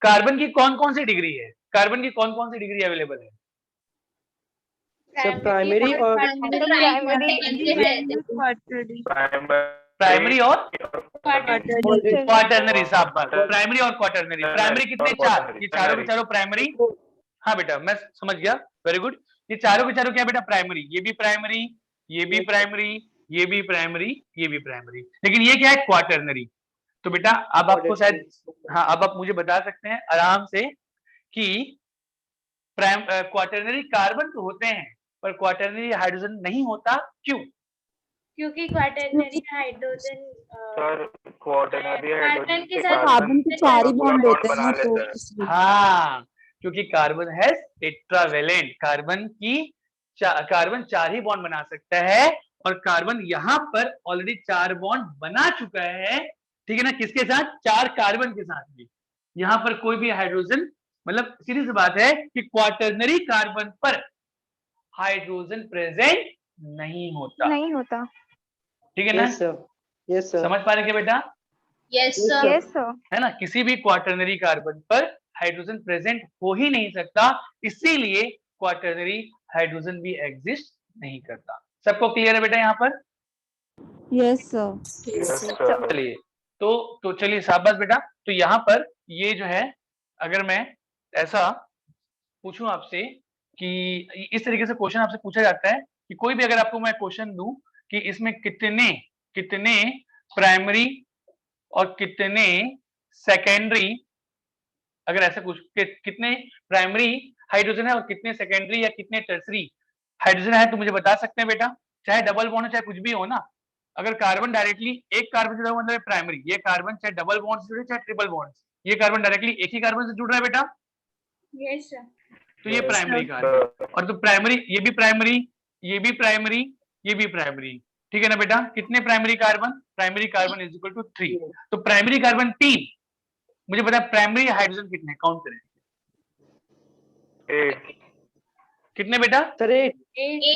Speaker 1: कार्बन की कौन कौन सी डिग्री है? कार्बन की कौन कौन सी डिग्री अवेलेबल है?
Speaker 4: सर प्राइमरी और
Speaker 1: प्राइमरी और
Speaker 3: क्वार्टर
Speaker 1: क्वाटरनरी, साहब प्राइमरी और क्वाटरनरी। प्राइमरी कितने? 4, ये चारों के चारों प्राइमरी। हाँ बेटा मैं समझ गया, वेरी गुड। ये चारों के चारों क्या बेटा? प्राइमरी। ये भी प्राइमरी, ये भी प्राइमरी, ये भी प्राइमरी, ये भी प्राइमरी, लेकिन ये क्या है? क्वाटरनरी। तो बेटा अब आपको शायद, हाँ अब आप मुझे बता सकते हैं आराम से कि क्वाटरनरी कार्बन तो होते हैं पर क्वाटरनरी हाइड्रोजन नहीं होता। क्यों?
Speaker 3: क्योंकि क्वाटरनरी हाइड्रोजन
Speaker 5: क्वाटरनरी
Speaker 3: कार्बन के साथ
Speaker 5: कार्बन
Speaker 3: के 4 ही बॉन्ड
Speaker 5: होते हैं तो
Speaker 1: हाँ, क्योंकि कार्बन है टेट्रावेलेंट, कार्बन 4 ही बॉन्ड बना सकता है, और कार्बन यहाँ पर ऑलरेडी 4 बॉन्ड बना चुका है, ठीक है ना? किसके साथ? 4 कार्बन के साथ भी। यहाँ पर कोई भी हाइड्रोजन, मतलब सीधी सी बात है कि क्वाटरनरी कार्बन पर हाइड्रोजन प्रेजेंट नहीं होता,
Speaker 2: नहीं होता.
Speaker 1: ठीक है ना?
Speaker 4: Yes sir. Yes sir.
Speaker 1: समझ पा रहे क्या बेटा?
Speaker 3: Yes
Speaker 4: Yes,
Speaker 3: sir
Speaker 2: Yes, sir.
Speaker 1: है ना? किसी भी क्वाटरनरी कार्बन पर हाइड्रोजन प्रेजेंट हो ही नहीं सकता, इसीलिए क्वाटरनरी हाइड्रोजन भी एग्जिस्ट नहीं करता। सबको क्लियर है बेटा यहाँ पर?
Speaker 6: Yes, sir.
Speaker 1: चलिए, तो चलिए शाबाश बेटा। तो यहाँ पर ये जो है, अगर मैं ऐसा पूछूं आपसे कि इस तरीके से क्वेश्चन आपसे पूछा जाता है कि कोई भी अगर आपको मैं क्वेश्चन दूं कि इसमें कितने कितने प्राइमरी और कितने सेकेंडरी, अगर ऐसा कुछ कितने प्राइमरी हाइड्रोजन है और कितने सेकेंडरी या कितने टर्सरी हाइड्रोजन है, तो मुझे बता सकते हैं बेटा? चाहे डबल बॉन्ड हो चाहे कुछ भी हो ना, अगर कार्बन डायरेक्टली एक कार्बन जुड़ा हुआ मतलब प्राइमरी, ये कार्बन चाहे डबल बॉन्ड से जुड़े चाहे ट्रिपल बॉन्ड, ये कार्बन डायरेक्टली एक ही कार्बन से जुड़ रहा है बेटा,
Speaker 3: यस सर
Speaker 1: तो ये प्राइमरी कार्बन। और तो प्राइमरी, ये भी प्राइमरी, ये भी प्राइमरी, ये भी प्राइमरी, ठीक है ना बेटा? कितने primary carbon? Primary carbon is equal to 3। तो प्राइमरी कार्बन 3, मुझे बता प्राइमरी हाइड्रोजन कितने? काउंट करें।
Speaker 5: 8
Speaker 1: कितने बेटा?
Speaker 4: सर 8।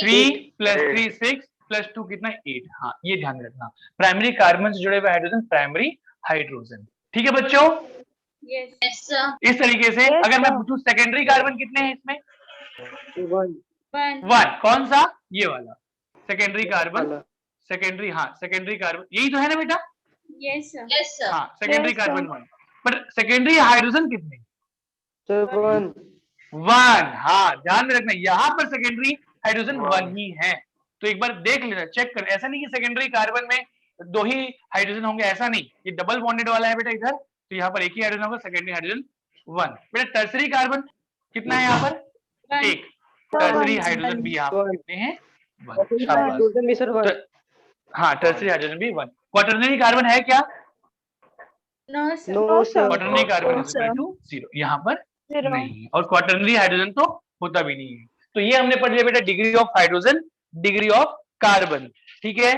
Speaker 1: 3 + 3 6 + 2 कितना? 8। हाँ ये ध्यान रखना, प्राइमरी कार्बन से जुड़े हुए हाइड्रोजन प्राइमरी हाइड्रोजन, ठीक है बच्चों?
Speaker 3: यस सर
Speaker 1: इस तरीके से
Speaker 2: Yes,
Speaker 1: अगर मैं
Speaker 2: sir.
Speaker 1: पूछूं सेकेंडरी कार्बन कितने हैं इसमें?
Speaker 4: 1
Speaker 1: 1। कौन सा? ये वाला सेकेंडरी कार्बन, सेकेंडरी, हाँ सेकेंडरी कार्बन यही तो है ना बेटा?
Speaker 3: यस सर
Speaker 1: हाँ सेकेंडरी
Speaker 2: Yes, sir.
Speaker 1: कार्बन 1, पर सेकेंडरी हाइड्रोजन कितने?
Speaker 4: सर 1।
Speaker 1: 1। हाँ ध्यान में रखना, यहाँ पर सेकेंडरी हाइड्रोजन 1 ही है। तो एक बार देख लेना, चेक कर, ऐसा नहीं कि सेकेंडरी कार्बन में 2 ही हाइड्रोजन होंगे, ऐसा नहीं। ये डबल बॉन्डेड वाला है बेटा इधर, तो यहाँ पर एक ही हाइड्रोजन होगा, सेकेंडरी हाइड्रोजन 1। बेटा टर्सरी कार्बन कितना है यहाँ पर?
Speaker 3: One.
Speaker 1: एक। टर्सरी हाइड्रोजन भी यहाँ पर
Speaker 4: One.
Speaker 1: कितने हैं? 1। शाबाश।
Speaker 4: हाइड्रोजन भी सर वन।
Speaker 1: तो हाँ, टर्सरी हाइड्रोजन भी 1। क्वाटरनरी कार्बन है क्या?
Speaker 3: No, sir.
Speaker 4: No
Speaker 6: No,
Speaker 4: sir.
Speaker 6: sir.
Speaker 1: Quaternary carbon
Speaker 6: No,
Speaker 1: is equal
Speaker 6: sir.
Speaker 1: To 0, यहाँ पर
Speaker 2: Zero.
Speaker 1: नहीं। और क्वाटरनरी हाइड्रोजन तो होता भी नहीं है। तो ये हमने पढ़ लिया बेटा degree of hydrogen, degree of carbon. ठीक है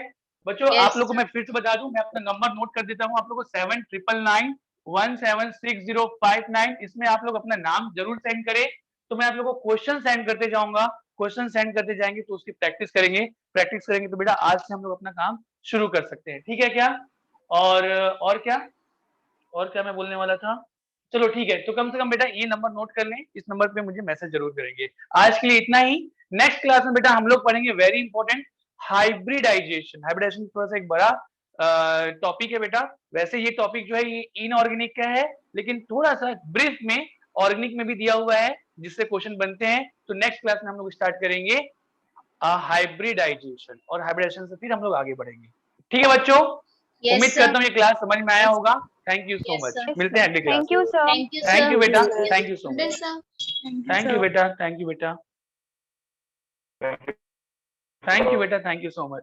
Speaker 1: बच्चों,
Speaker 3: Yes,
Speaker 1: आप लोगों को मैं फिर से बता दूं, मैं अपना नंबर नोट कर देता हूं आप लोगों को 7999176059। इसमें आप लोग अपना नाम जरूर सेंड करें। तो मैं आप लोगों को क्वेश्चन सेंड करते जाऊंगा, क्वेश्चन सेंड करते जाएंगे तो उसकी प्रैक्टिस करेंगे। प्रैक्टिस करेंगे तो बेटा आज से हम लोग अपना काम शुरू कर सकते हैं। ठीक है क्या? और क्या मैं बोलने वाला था? चलो ठीक है, तो कम से कम बेटा ये नंबर नोट कर लें, इस नंबर पे मुझे मैसेज जरूर करेंगे। आज के लिए इतना ही। नेक्स्ट क्लास में बेटा हम लोग पढ़ेंगे वेरी इंपॉर्टेंट हाइब्रिडाइजेशन। हाइब्रिडाइजेशन थोड़ा सा एक बड़ा टॉपिक है बेटा। वैसे ये टॉपिक जो है ये इनऑर्गेनिक का है, लेकिन थोड़ा सा ब्रीफ में ऑर्गेनिक में भी दिया हुआ है जिससे क्वेश्चन बनते हैं। तो नेक्स्ट क्लास में हम लोग स्टार्ट करेंगे हाइब्रिडाइजेशन, और हाइब्रिडाइजेशन से फिर हम लोग आगे बढ़ेंगे। ठीक है बच्चों,
Speaker 3: Yes,
Speaker 1: उम्मीद
Speaker 3: sir.
Speaker 1: करता हूँ ये क्लास समझ में आया होगा। Thank you so
Speaker 3: Yes,
Speaker 1: much.
Speaker 3: sir.
Speaker 1: मिलते हैं अगली class.
Speaker 2: Thank you, sir.
Speaker 3: Thank you, sir.
Speaker 1: Thank you बेटा,
Speaker 3: Yes,
Speaker 1: thank you so
Speaker 3: Sunday,
Speaker 1: much.
Speaker 3: sir.
Speaker 1: Thank you बेटा, थैंक यू बेटा, थैंक यू बेटा, थैंक यू सो मच।